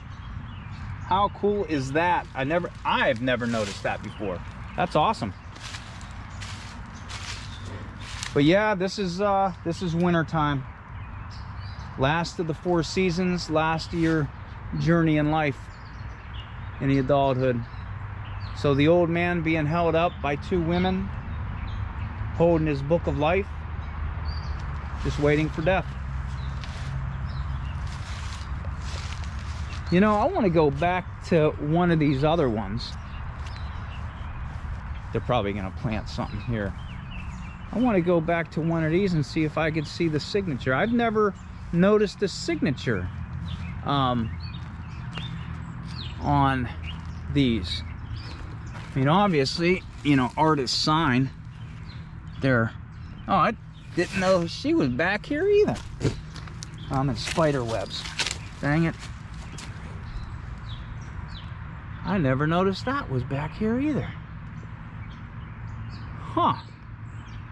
How cool is that? I've never noticed that before. That's awesome. But yeah, this is winter time. Last of the 4 seasons, last of your journey in life, in the adulthood. So the old man being held up by 2 women, holding his book of life, just waiting for death. You know, I want to go back to one of these other ones. They're probably gonna plant something here. I want to go back to one of these and see if I could see the signature. I've never noticed the signature on these. I mean, obviously, you know, artist sign there. Oh, I didn't know she was back here either. I'm in spider webs. Dang it. I never noticed that was back here either. Huh.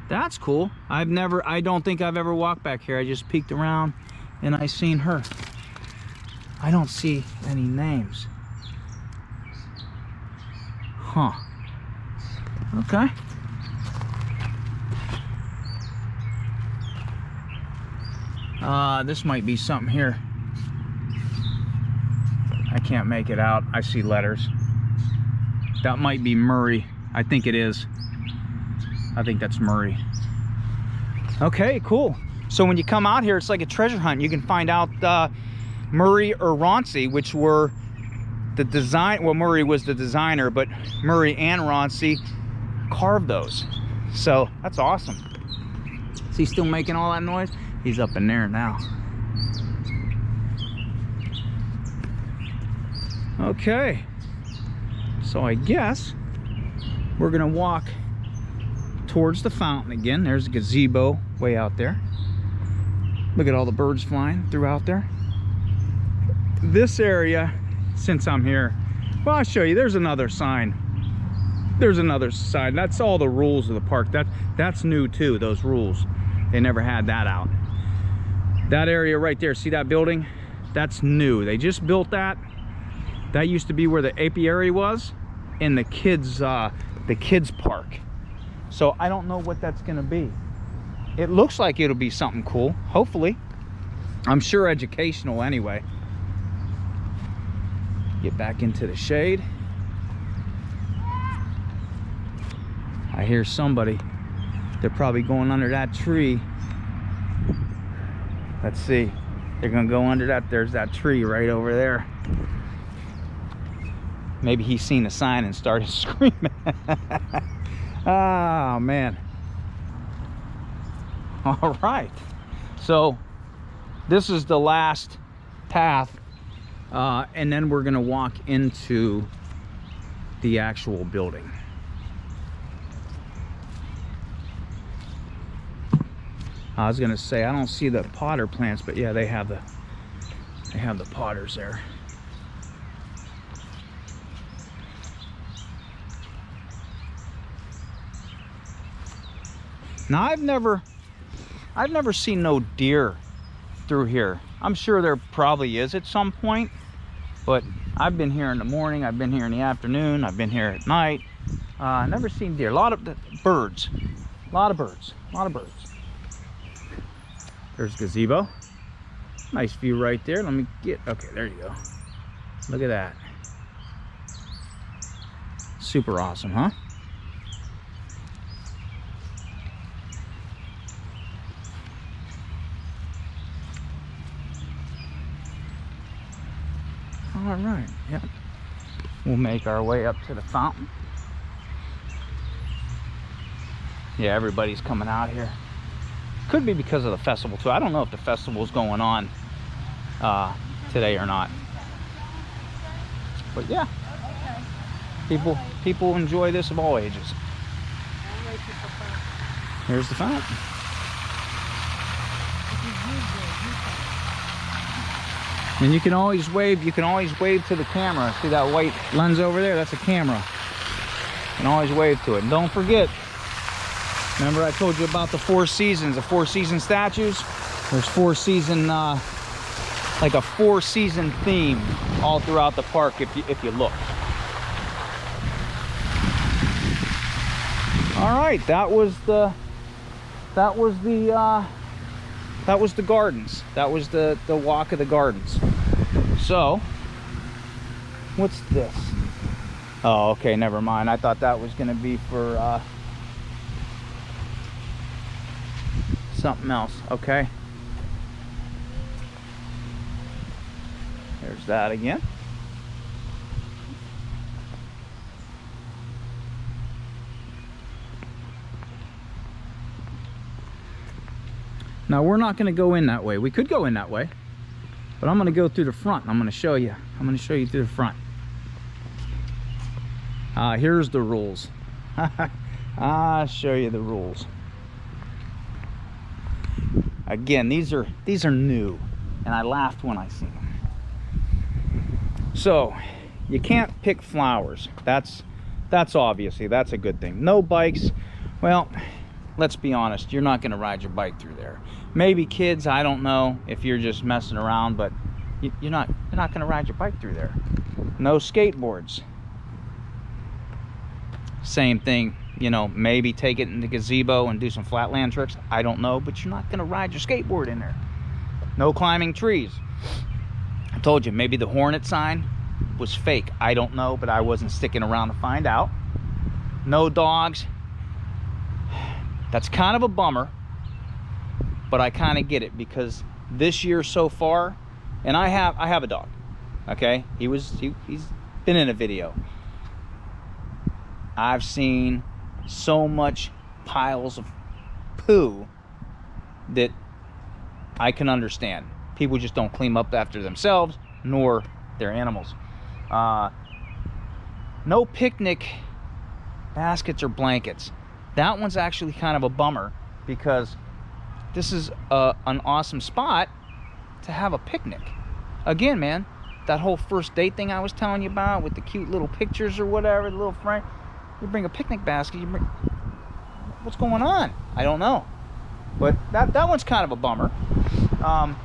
That's cool. I don't think I've ever walked back here. I just peeked around and I seen her. I don't see any names. Huh. Okay. This might be something here. I can't make it out. I see letters. That might be Murray. I think it is. I think that's Murray. Okay, cool. So when you come out here, it's like a treasure hunt. You can find out Murray or Rauncey, which were the design. Well, Murray was the designer, but Murray and Rauncey carved those. So that's awesome. Is he still making all that noise? He's up in there now. Okay. So I guess we're gonna walk towards the fountain again. There's a gazebo way out there. Look at all the birds flying throughout there. This area, since I'm here, well, I'll show you. There's another sign. There's another sign. That's all the rules of the park. That's new too, those rules. They never had that out. That area right there, see that building? That's new. They just built that. That used to be where the apiary was in the kids park. So I don't know what that's gonna be. It looks like it'll be something cool, hopefully. I'm sure educational anyway. Get back into the shade. I hear somebody. They're probably going under that tree. Let's see. They're gonna go under that. There's that tree right over there. Maybe he's seen the sign and started screaming. Oh, man. All right. So this is the last path. And then we're going to walk into the actual building. I was going to say, I don't see the potter plants, but yeah, they have the potters there. Now I've never seen no deer through here. I'm sure there probably is at some point, but I've been here in the morning, I've been here in the afternoon, I've been here at night. Never seen deer. A lot of birds. A lot of birds. A lot of birds. There's Gazebo. Nice view right there. Let me get, okay, there you go. Look at that. Super awesome, huh? All right, yep. We'll make our way up to the fountain. Yeah, everybody's coming out here. Could be because of the festival too. I don't know if the festival's going on today or not. But yeah, people enjoy this of all ages. Here's the fountain. And you can always wave to the camera. See that white lens over there? That's a camera. You can always wave to it. And don't forget, remember I told you about the 4 seasons, the 4 season statues? There's 4 season, like a 4 season theme all throughout the park if you look. All right, that was the gardens. That was the walk of the gardens. So, what's this? Oh, okay, never mind. I thought that was gonna be for something else. Okay. There's that again. Now we're not going to go in that way. We could go in that way, but I'm going to go through the front. I'm going to show you. I'm going to show you through the front. Here's the rules. I'll show you the rules. Again, these are new, and I laughed when I seen them. So you can't pick flowers. That's obviously, that's a good thing. No bikes. Well, let's be honest, you're not going to ride your bike through there. Maybe kids, I don't know if you're just messing around, but you're not going to ride your bike through there. No skateboards. Same thing, you know, maybe take it in the gazebo and do some flatland tricks. I don't know, but you're not going to ride your skateboard in there. No climbing trees. I told you, maybe the Hornet sign was fake. I don't know, but I wasn't sticking around to find out. No dogs. That's kind of a bummer, but I kind of get it, because this year so far, and I have a dog, okay? He's been in a video. I've seen so much piles of poo that I can understand. People just don't clean up after themselves nor their animals. No picnic baskets or blankets. That one's actually kind of a bummer, because this is an awesome spot to have a picnic. Again, man, that whole first date thing I was telling you about with the cute little pictures or whatever, the little frame. You bring a picnic basket, you bring... What's going on? I don't know. But that one's kind of a bummer.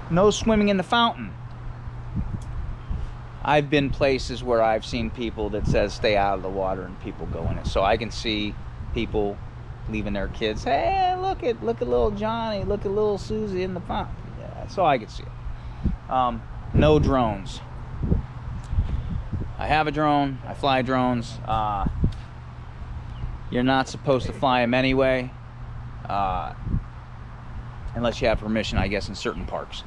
No swimming in the fountain. I've been places where I've seen people that says stay out of the water and people go in it. So I can see people leaving their kids. Hey, look at little Johnny, look at little Susie in the fountain. Yeah, so I can see it. No drones. I have a drone. I fly drones. You're not supposed to fly them anyway, unless you have permission, I guess, in certain parks.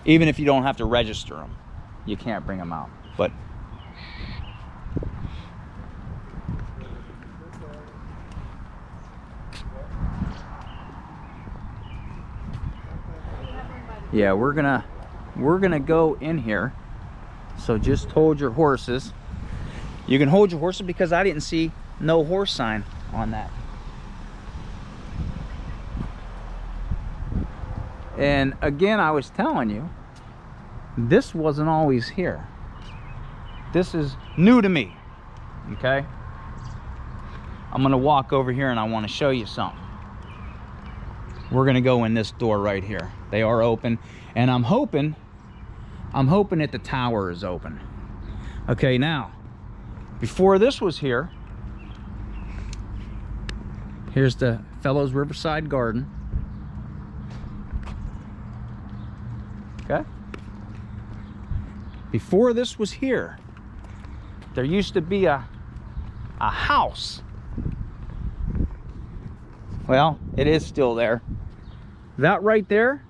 Even if you don't have to register them, you can't bring them out. But yeah, we're gonna go in here. So just hold your horses. You can hold your horses, because I didn't see no horse sign on that. And again, I was telling you, this wasn't always here. This is new to me, okay? I'm gonna walk over here and I wanna show you something. We're gonna go in this door right here. They are open, and I'm hoping that the tower is open. Okay, now, before this was here, here's the Fellows Riverside Garden. Okay. Before this was here, there used to be a house. Well, it is still there. That right there,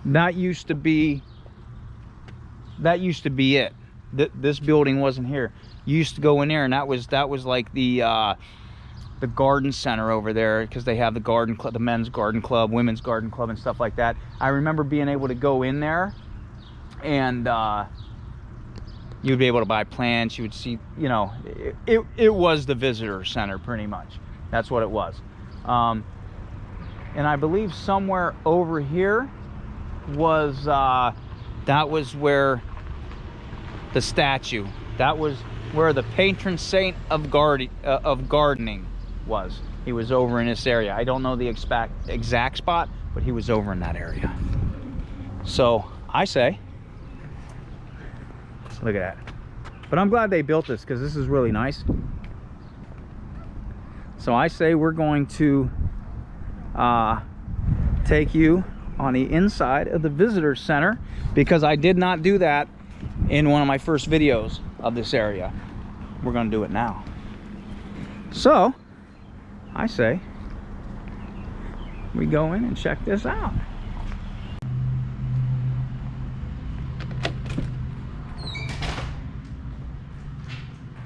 that used to be it. This building wasn't here. You used to go in there, and that was like the garden center over there, because they have the garden club, the men's garden club, women's garden club, and stuff like that. I remember being able to go in there, and you'd be able to buy plants. You would see, you know, it was the visitor center pretty much. That's what it was. And I believe somewhere over here was that was where the statue, that was where the patron saint of gardening was. He was over in this area. I don't know the exact spot, but he was over in that area. So I say, look at that. But I'm glad they built this, because this is really nice. So I say we're going to take you on the inside of the visitor center, because I did not do that in one of my first videos of this area. We're going to do it now. So I say we go in and check this out.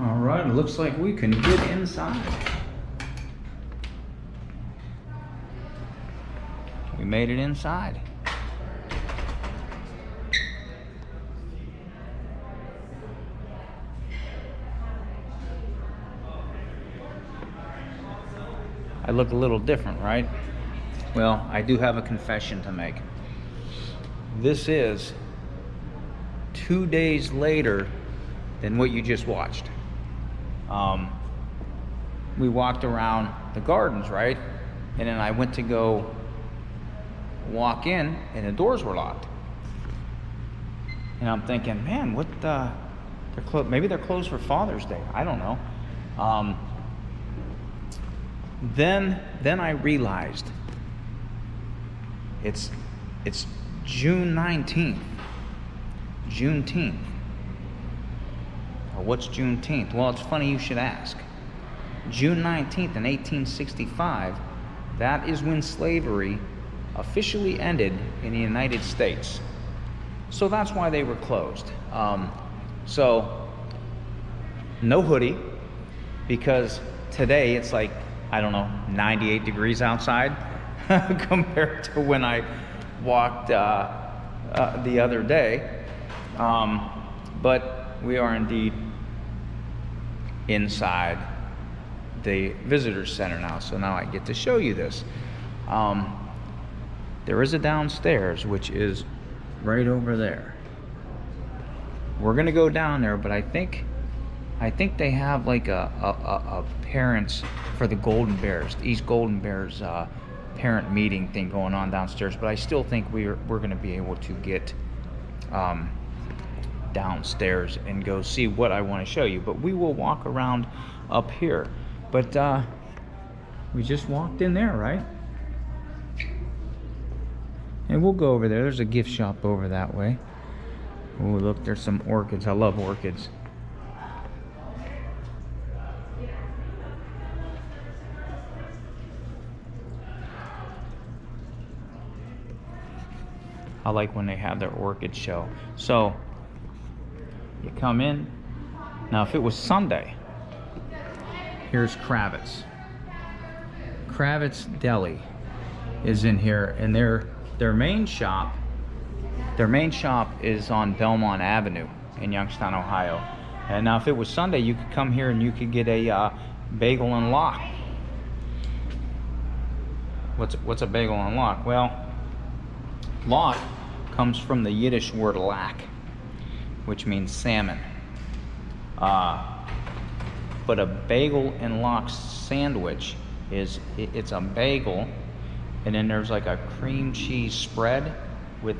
All right, it looks like we can get inside. made it inside. I look a little different, right? Well, I do have a confession to make. This is 2 days later than what you just watched. We walked around the gardens, right? And then I went to go walk in and the doors were locked. And I'm thinking, man, what the, they're closed. Maybe they're closed for Father's Day. I don't know. Then I realized it's June 19th. Juneteenth. What's Juneteenth? Well, it's funny you should ask. June 19th in 1865, that is when slavery officially ended in the United States. So that's why they were closed. So no hoodie, because today it's like, I don't know, 98 degrees outside compared to when I walked the other day. But we are indeed inside the visitor center now, so now I get to show you this. There is a downstairs, which is right over there. We're gonna go down there, but I think they have like a parents for the Golden Bears, the East Golden Bears parent meeting thing going on downstairs. But I still think we're gonna be able to get downstairs and go see what I want to show you. But we will walk around up here. But we just walked in there, right? And we'll go over there. There's a gift shop over that way. Oh, look, there's some orchids. I love orchids. I like when they have their orchid show. So you come in. Now, if it was Sunday, here's Kravitz. Kravitz Deli is in here, and their main shop is on Belmont Avenue in Youngstown, Ohio. And now, if it was Sunday, you could come here and you could get a bagel and lock. What's a bagel and lock? Well, lock comes from the Yiddish word lak, which means salmon. But a bagel and lox sandwich it's a bagel, and then there's like a cream cheese spread with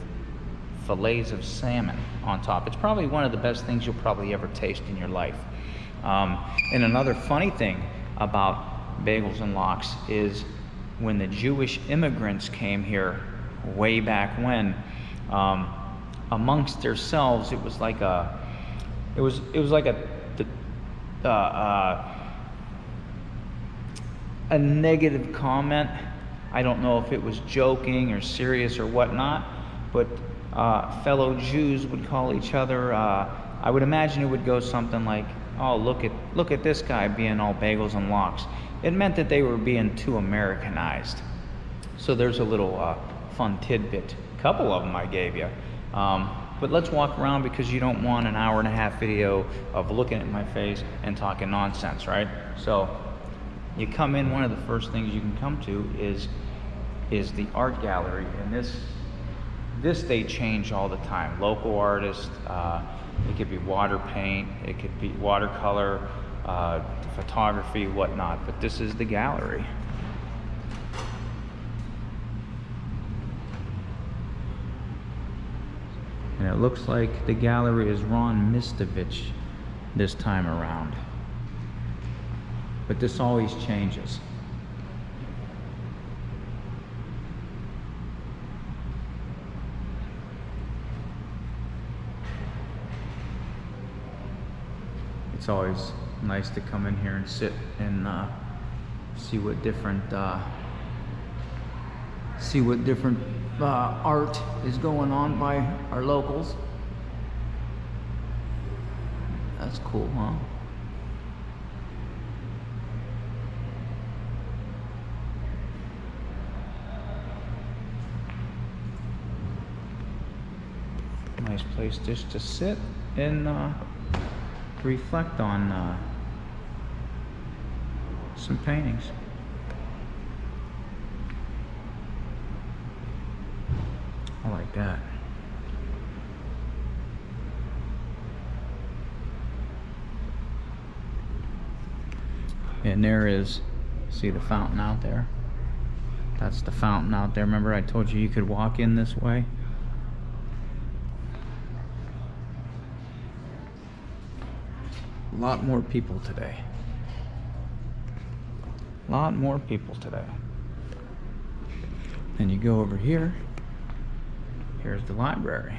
fillets of salmon on top. It's probably one of the best things you'll probably ever taste in your life. And another funny thing about bagels and lox is when the Jewish immigrants came here way back when, amongst themselves, it was like a negative comment. I don't know if it was joking or serious or whatnot, but fellow Jews would call each other, I would imagine it would go something like, oh, look at this guy being all bagels and lox. It meant that they were being too Americanized. So there's a little fun tidbit. A couple of them I gave you. But let's walk around, because you don't want an 1.5-hour video of looking at my face and talking nonsense, right? So you come in, one of the first things you can come to is the art gallery, and this they change all the time. Local artists, it could be water paint, it could be watercolor, photography, whatnot, but this is the gallery. And it looks like the gallery is Ron Mistovich this time around. But this always changes. It's always nice to come in here and sit and see what different art is going on by our locals. That's cool, huh? Nice place just to sit and reflect on some paintings. I like that. And there is, see the fountain out there? That's the fountain out there. Remember I told you you could walk in this way? A lot more people today. A lot more people today. Then you go over here. Here's the library.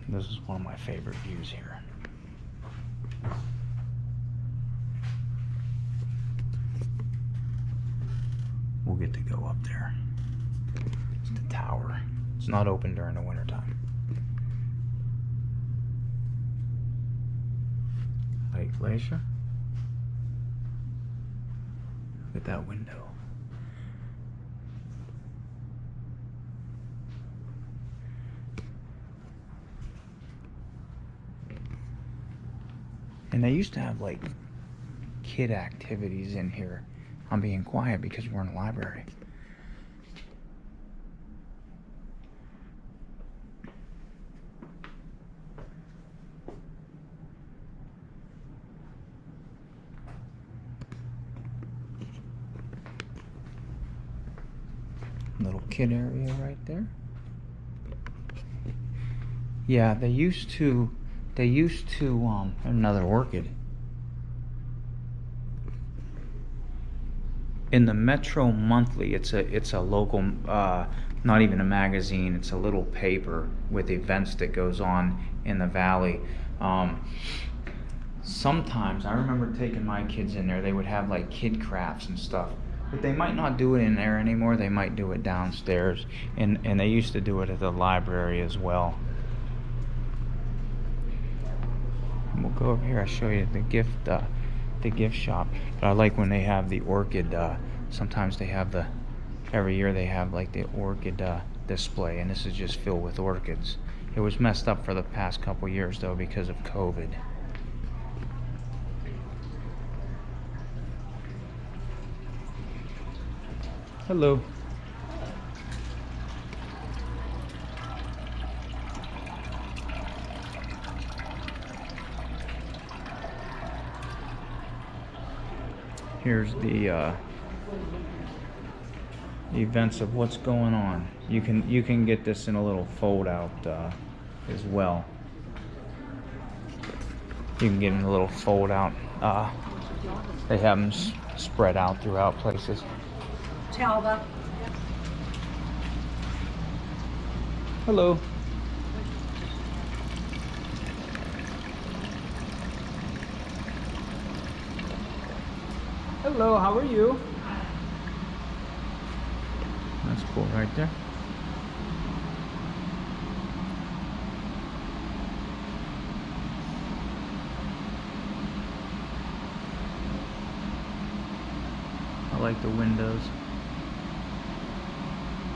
This is one of my favorite views here. We'll get to go up there. It's the tower. It's not open during the wintertime. Lake Glacier. Look at that window. And they used to have like kid activities in here. I'm being quiet because we're in a library. Little kid area right there. Yeah, they used to another orchid. In the Metro Monthly, it's a local, not even a magazine, it's a little paper with events that goes on in the valley. Sometimes, I remember taking my kids in there, they would have like kid crafts and stuff. But they might not do it in there anymore, they might do it downstairs. And they used to do it at the library as well. We'll go over here. I'll show you the gift shop. But I like when they have the orchid. Sometimes they have every year they have like the orchid display, and this is just filled with orchids. It was messed up for the past couple years though because of COVID. Hello. Here's the events of what's going on. You can get this in a little fold out as well. You can get in a little fold out. They have them spread out throughout places. Talbot. Hello. Hello, how are you? That's cool right there. I like the windows.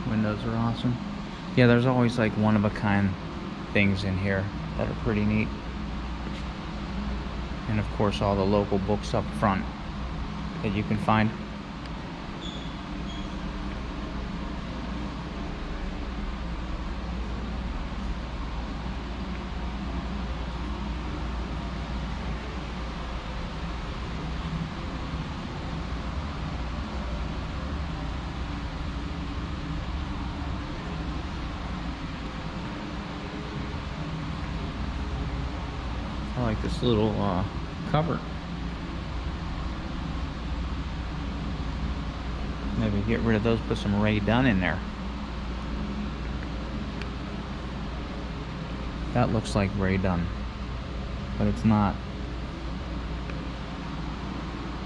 Windows are awesome. Yeah, there's always like one-of-a-kind things in here that are pretty neat. And of course all the local books up front that you can find. I like this little cover. Maybe get rid of those, put some Ray Dunn in there. That looks like Ray Dunn, but it's not.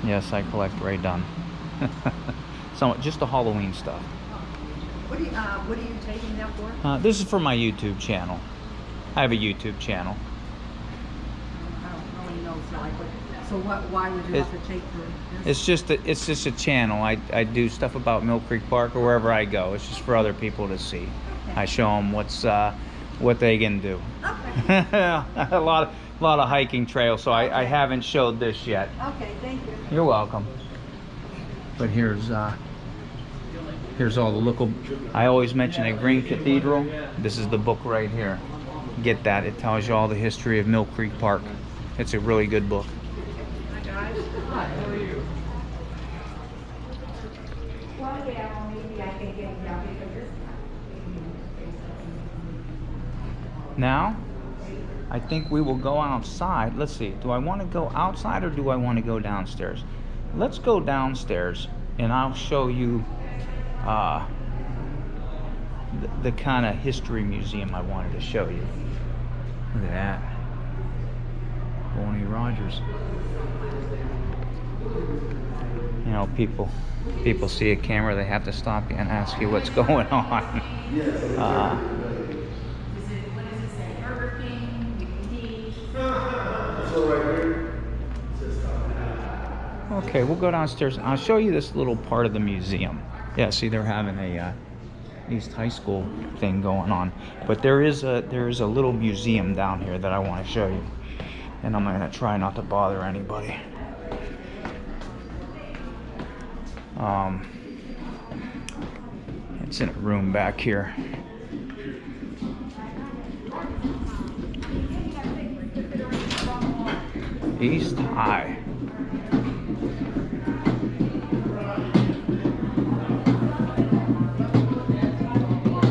Yes, I collect Ray Dunn. So just the Halloween stuff. What are you taking that for? This is for my YouTube channel. I have a YouTube channel. I don't really know. So why would you have to take this? It's just a channel. I do stuff about Mill Creek Park or wherever I go. It's just for other people to see. Okay. I show them what they can do. Okay. a lot of hiking trails. So I haven't showed this yet. Okay, thank you. You're welcome. But here's all the local. I always mention a Green Cathedral. This is the book right here. Get that. It tells you all the history of Mill Creek Park. It's a really good book. Hi guys. Hi, how are you? Well, yeah, maybe I can get down because this. Now, I think we will go outside. Let's see. Do I want to go outside or do I want to go downstairs? Let's go downstairs and I'll show you the kind of history museum I wanted to show you. Look at that. Bonnie Rogers. You know, people see a camera, they have to stop you and ask you what's going on. Okay, we'll go downstairs. I'll show you this little part of the museum. Yeah, see, they're having a East High School thing going on, but there is a little museum down here that I want to show you, and I'm gonna try not to bother anybody. It's in a room back here. East High.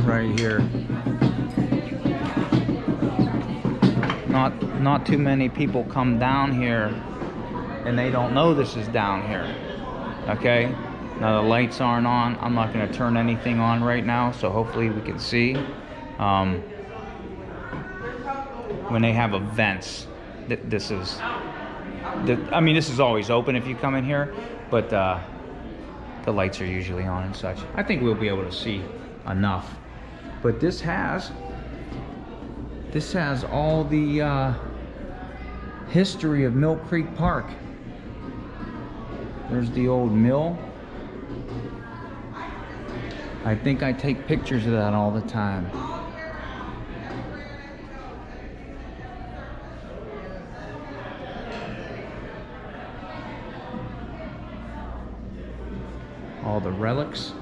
Right here. Not too many people come down here and they don't know this is down here. Okay? Now the lights aren't on. I'm not going to turn anything on right now, so hopefully we can see. When they have events, this is always open if you come in here, but the lights are usually on and such. I think we'll be able to see enough. But this has all the history of Mill Creek Park. There's the old mill. I think I take pictures of that all the time. All the relics.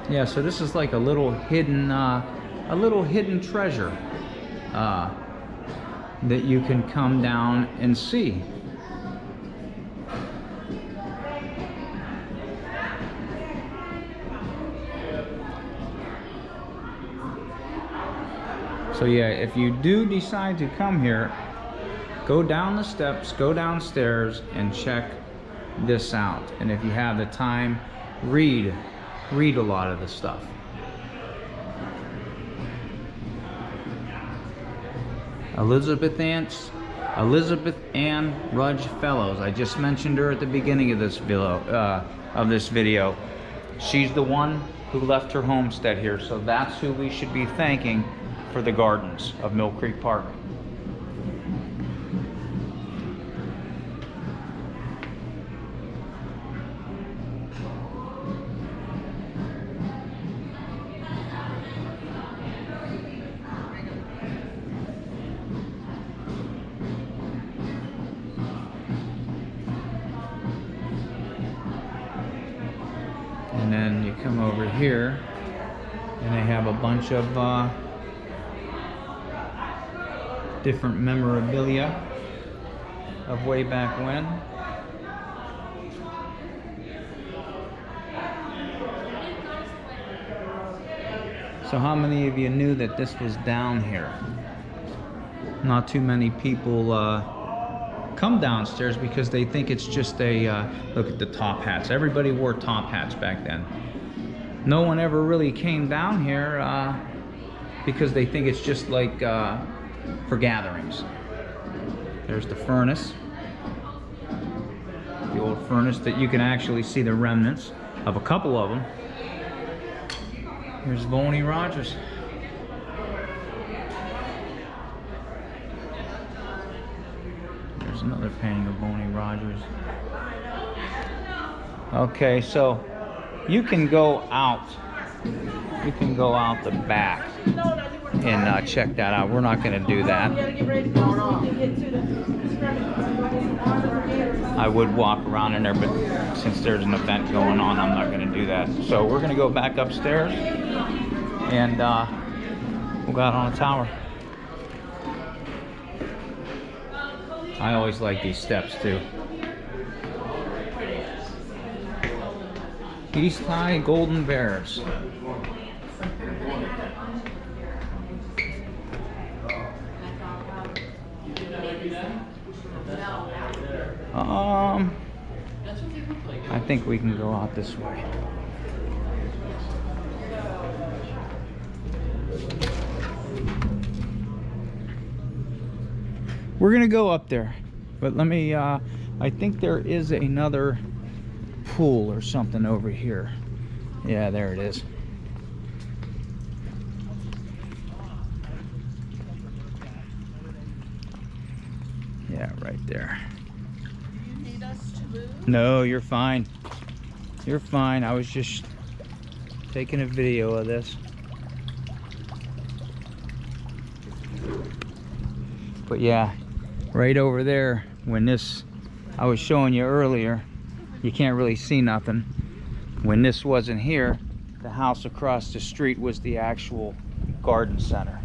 Yeah, so this is like a little hidden treasure that you can come down and see. So yeah, if you do decide to come here, go down the steps, go downstairs, and check this out. And if you have the time, read a lot of the stuff. Elizabeth Ann Rudge Fellows. I just mentioned her at the beginning of this video. She's the one who left her homestead here, so that's who we should be thanking for the gardens of Mill Creek Park. And then you come over here and they have a bunch of different memorabilia of way back when. So how many of you knew that this was down here? Not too many people come downstairs because they think it's just a look at the top hats. Everybody wore top hats back then. No one ever really came down here because they think it's just like for gatherings. There's the furnace. The old furnace that you can actually see the remnants of a couple of them. Here's Boney Rogers. There's another painting of Boney Rogers. Okay, so you can go out. You can go out the back and check that out. We're not going to do that. I would walk around in there, but since there's an event going on, I'm not going to do that. So we're going to go back upstairs and we'll go out on a tower. I always like these steps too. East High Golden Bears. I think we can go out this way. We're gonna go up there, but let me, I think there is another pool or something over here. Yeah, there it is. Yeah, right there. Do you need us to move? No, you're fine. You're fine. I was just taking a video of this. But yeah, right over there, when this, I was showing you earlier, you can't really see nothing. When this wasn't here, the house across the street was the actual garden center.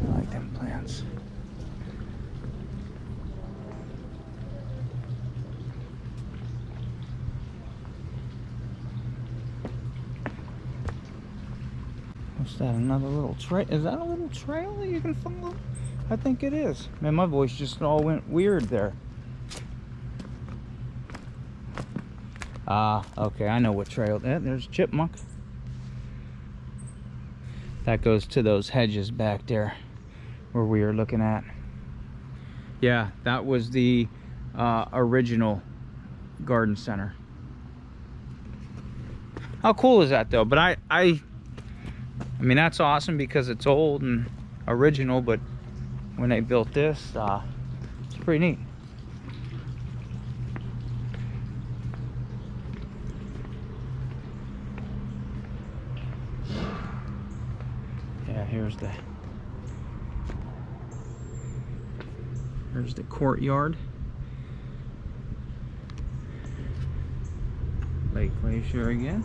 I like them plants. What's that, another little trail? Is that a little trail that you can follow? I think it is. Man, my voice just all went weird there. Okay, I know what trail that. There's chipmunk. That goes to those hedges back there where we were looking at. Yeah, that was the original garden center. How cool is that though? But I mean, that's awesome because it's old and original, but when they built this, it's pretty neat. Yeah, here's the courtyard. Lake Glacier again.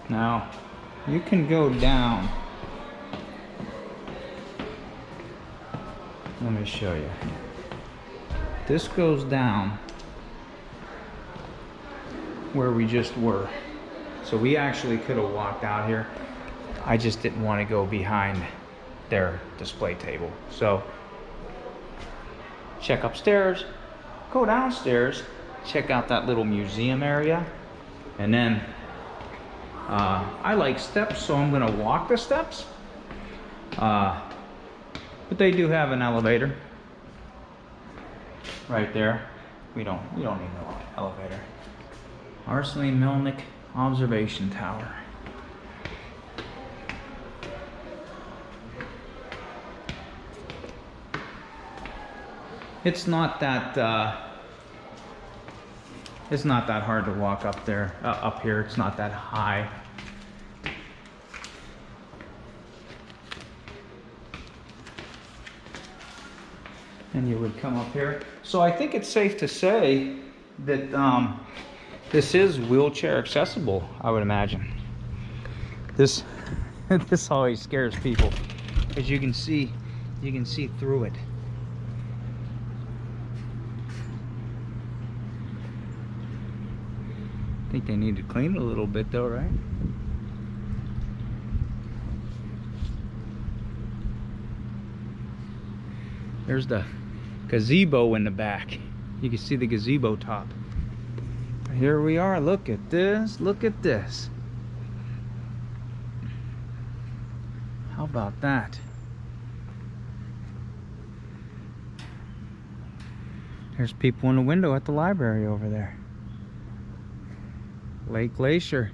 Now, you can go down. Let me show you. This goes down where we just were. So we actually could have walked out here. I just didn't want to go behind their display table. So, check upstairs, go downstairs, check out that little museum area, and then I like steps, so I'm gonna walk the steps. But they do have an elevator right there. You don't need no elevator. Arceline Melnick Observation Tower. It's not that hard to walk up there, up here. It's not that high. And you would come up here. So I think it's safe to say that this is wheelchair accessible, I would imagine. This this always scares people because you can see through it. I think they need to clean it a little bit though, right? There's the gazebo in the back. You can see the gazebo top. Here we are. Look at this. Look at this. How about that? There's people in the window at the library over there. Lake Glacier.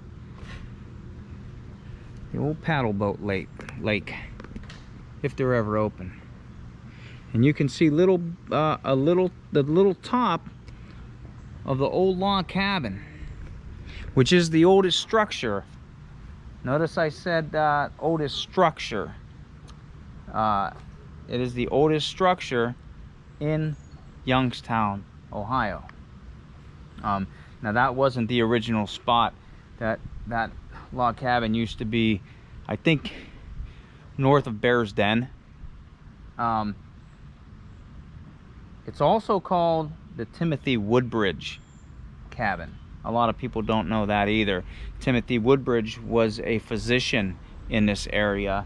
The old paddle boat lake, if they're ever open. And you can see the little top of the old log cabin, which is the oldest structure. Notice I said oldest structure. It is the oldest structure in Youngstown, Ohio. Now that wasn't the original spot. That log cabin used to be, I think, north of Bear's Den. It's also called the Timothy Woodbridge cabin. A lot of people don't know that either. Timothy Woodbridge was a physician in this area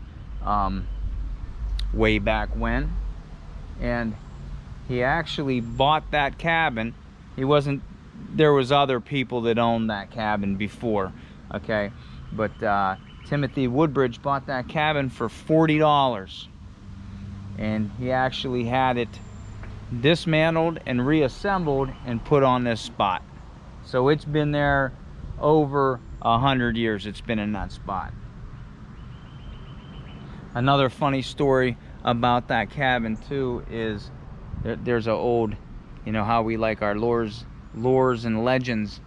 way back when, and he actually bought that cabin. There was other people that owned that cabin before, okay, but Timothy Woodbridge bought that cabin for $40, and he actually had it dismantled and reassembled and put on this spot. So it's been there over 100 years. It's been in that spot. Another funny story about that cabin too is there's an old, you know how we like our lores and legends.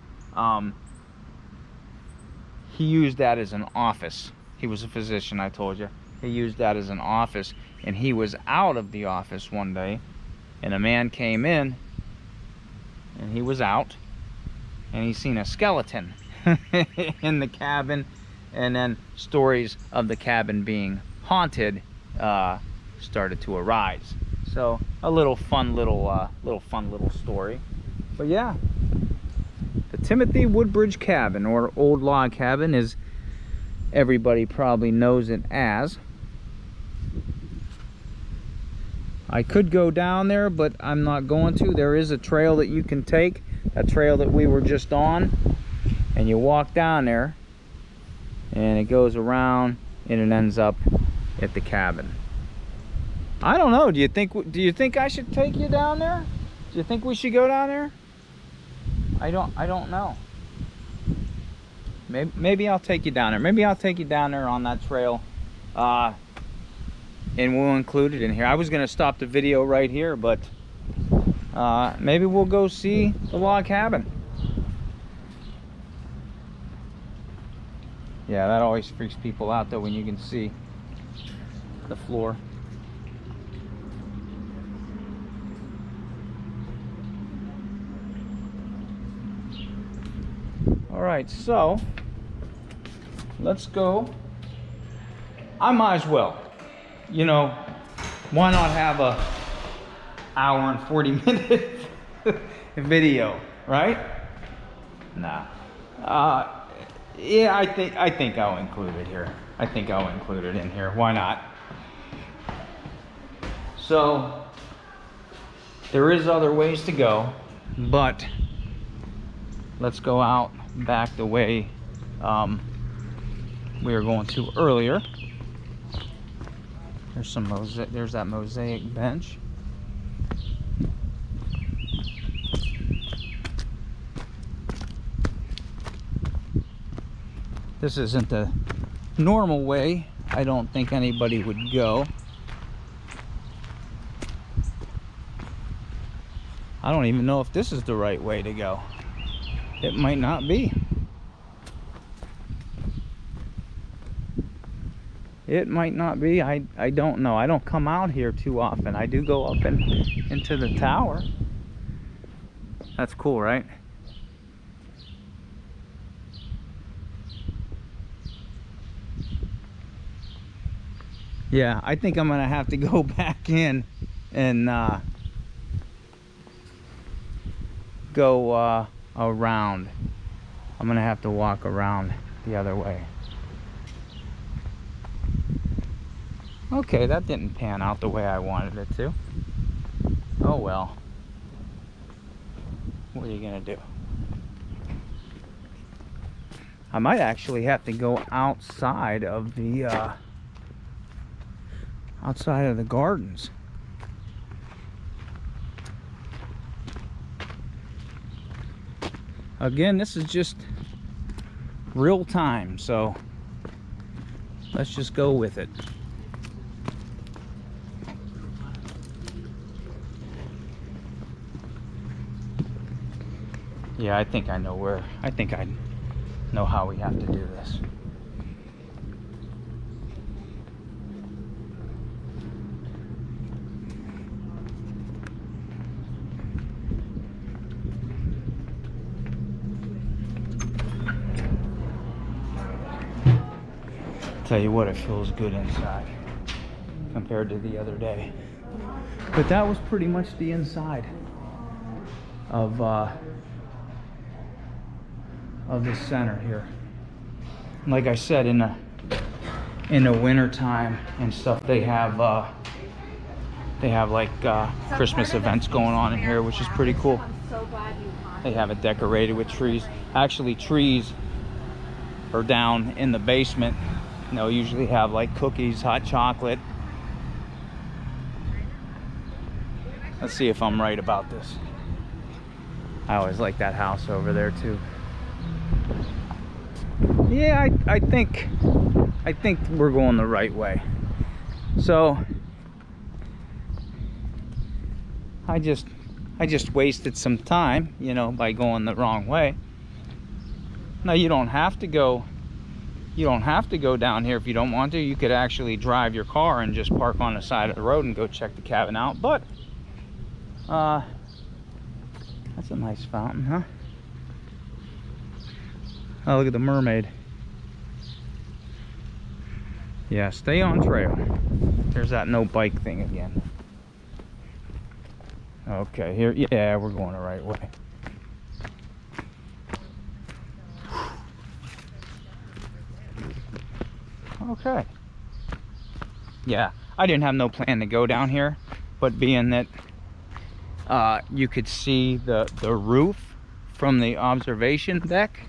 He used that as an office. He was a physician, I told you. He used that as an office, and he was out of the office one day, and a man came in, and he was out, and he seen a skeleton in the cabin, and then stories of the cabin being haunted started to arise. So a fun little story. But yeah, the Timothy Woodbridge cabin, or old log cabin, is everybody probably knows it as. I could go down there, but I'm not going to. There is a trail that you can take, a trail that we were just on, and you walk down there, and it goes around, and it ends up at the cabin. I don't know. Do you think I should take you down there? Do you think we should go down there? I don't know. Maybe I'll take you down there. Maybe I'll take you down there on that trail. And we'll include it in here. I was gonna stop the video right here, but maybe we'll go see the log cabin. Yeah, that always freaks people out though, when you can see the floor. All right, so let's go. I might as well. You know, why not have a hour and 40-minute video, right? Nah. Yeah, I think I'll include it here. I think I'll include it in here. Why not? So there is other ways to go, but let's go out back the way we were going to earlier. There's that mosaic bench. This isn't the normal way. I don't think anybody would go. I don't even know if this is the right way to go. It might not be. It might not be. I don't know. I don't come out here too often. I do go up into the tower. That's cool, right? Yeah, I think I'm gonna have to go back in and go around. I'm gonna have to walk around the other way. Okay, that didn't pan out the way I wanted it to. Oh well. What are you gonna do? I might actually have to go outside of the gardens. Again, this is just real time, so let's just go with it. Yeah, I think I know how we have to do this. Tell you what, it feels good inside compared to the other day. But that was pretty much the inside of the center here. Like I said, in the winter time and stuff, they have like Christmas events going on in here, which is pretty cool. They have it decorated with trees. Actually, trees are down in the basement. They'll usually have like cookies, hot chocolate. Let's see if I'm right about this. I always like that house over there too. Yeah, I think we're going the right way. So I just wasted some time, you know, by going the wrong way. Now you don't have to go down here if you don't want to. You could actually drive your car and just park on the side of the road and go check the cabin out. But that's a nice fountain, huh? Oh, look at the mermaid. Yeah, stay on trail. There's that no bike thing again. Okay, here, yeah, we're going the right way. Okay. Yeah, I didn't have no plan to go down here, but being that you could see the roof from the observation deck,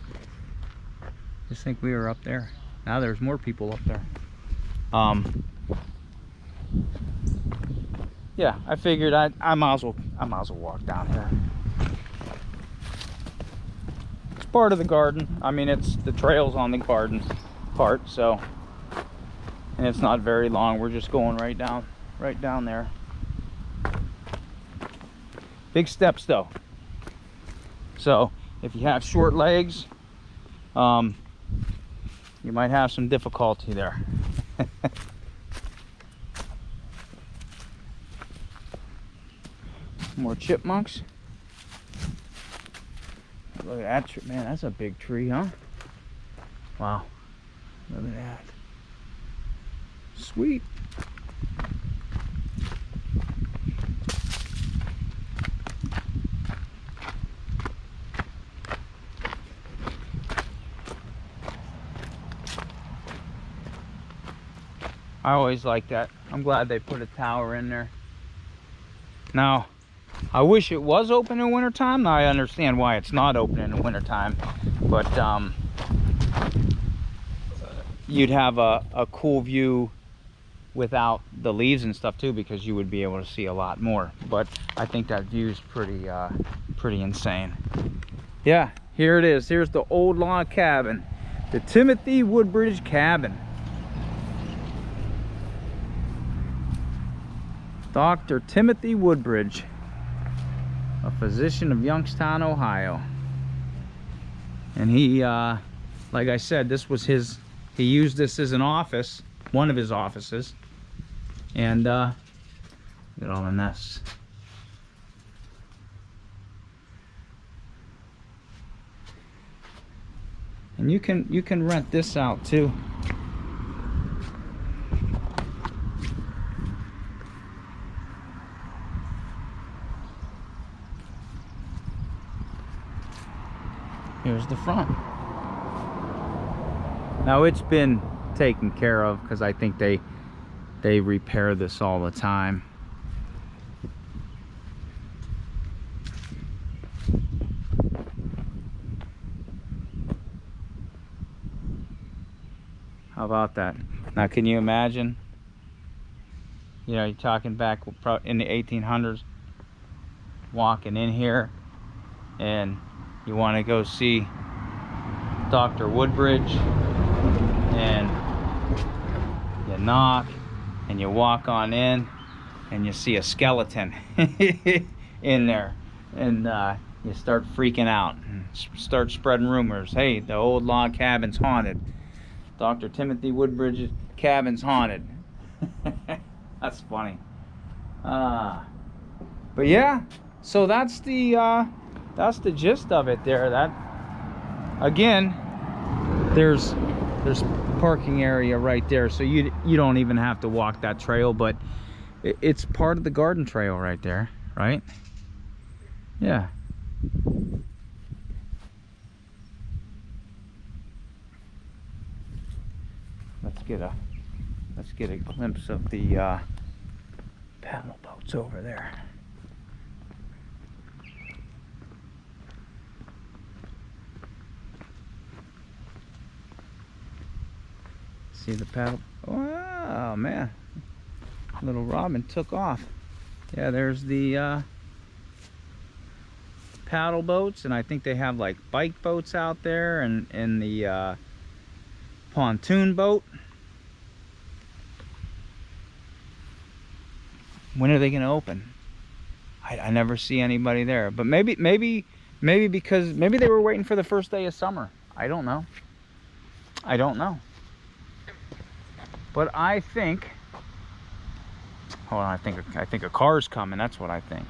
just think we were up there. Now there's more people up there. Yeah, I figured I might as well walk down here. It's part of the garden. I mean, it's the trails on the garden part, so, and it's not very long. We're just going right down there. Big steps though. So if you have short legs, you might have some difficulty there. More chipmunks. Look at that tree, man, that's a big tree, huh? Wow, look at that. Sweet. I always like that. I'm glad they put a tower in there. Now, I wish it was open in wintertime. Now I understand why it's not open in the wintertime, but you'd have a cool view without the leaves and stuff too, because you would be able to see a lot more. But I think that view is pretty insane. Yeah, here it is. Here's the old log cabin, the Timothy Woodbridge cabin. Dr. Timothy Woodbridge, a physician of Youngstown, Ohio. And he, like I said, this was his, he used this as an office, one of his offices. And look at all the nests. And you can rent this out too. Here's the front. Now it's been taken care of because I think they repair this all the time. about that? Now, can you imagine? You know, you're talking back in the 1800s, walking in here, and you want to go see Dr. Woodbridge, and you knock, and you walk on in, and you see a skeleton in there, and you start freaking out and start spreading rumors. Hey, the old log cabin's haunted. Dr. Timothy Woodbridge's cabin's haunted. That's funny. But yeah, so that's the gist of it there. That, again, there's parking area right there, so you don't even have to walk that trail, but it's part of the garden trail right there, right? Yeah. Let's get a glimpse of the paddle boats over there. See the paddle? Oh man, little Robin took off. Yeah, there's the paddle boats, and I think they have like bike boats out there, and the pontoon boat. When are they going to open? I never see anybody there, but maybe because maybe they were waiting for the first day of summer. I don't know. But I think, hold on, I think a car's coming. That's what I think.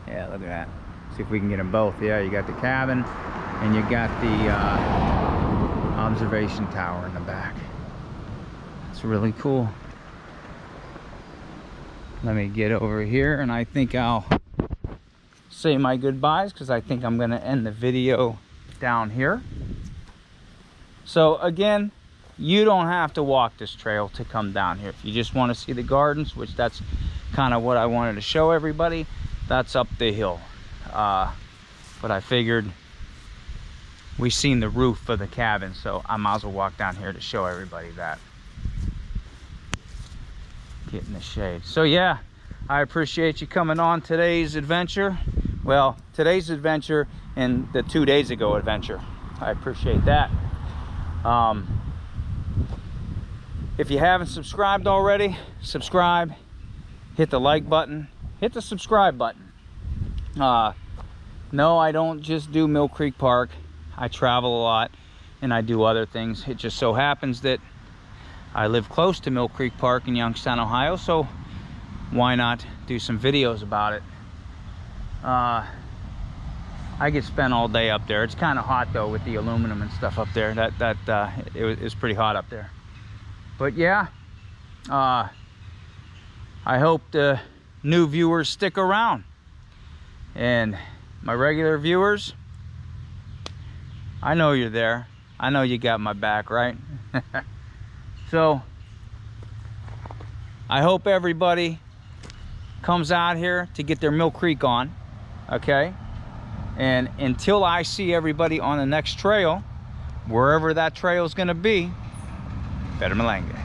Yeah, look at that. See if we can get them both. Yeah, you got the cabin and you got the observation tower in the back. It's really cool. Let me get over here, and I think I'll say my goodbyes, because I think I'm going to end the video down here. So again, you don't have to walk this trail to come down here. If you just want to see the gardens, which that's kind of what I wanted to show everybody, that's up the hill. But I figured we seen the roof of the cabin, so I might as well walk down here to show everybody that. Get in the shade. So yeah, I appreciate you coming on today's adventure. Well, today's adventure and the 2 days ago adventure. I appreciate that. If you haven't subscribed already, subscribe, hit the like button, hit the subscribe button. No, I don't just do Mill Creek Park. I travel a lot and I do other things. It just so happens that I live close to Mill Creek Park in Youngstown, Ohio, so why not do some videos about it? I could spend all day up there. It's kind of hot though with the aluminum and stuff up there. It's pretty hot up there. But yeah, I hope the new viewers stick around, and my regular viewers, I know you're there. I know you got my back, right? So I hope everybody comes out here to get their Mill Creek on, okay? And until I see everybody on the next trail, wherever that trail is going to be, better Malanga.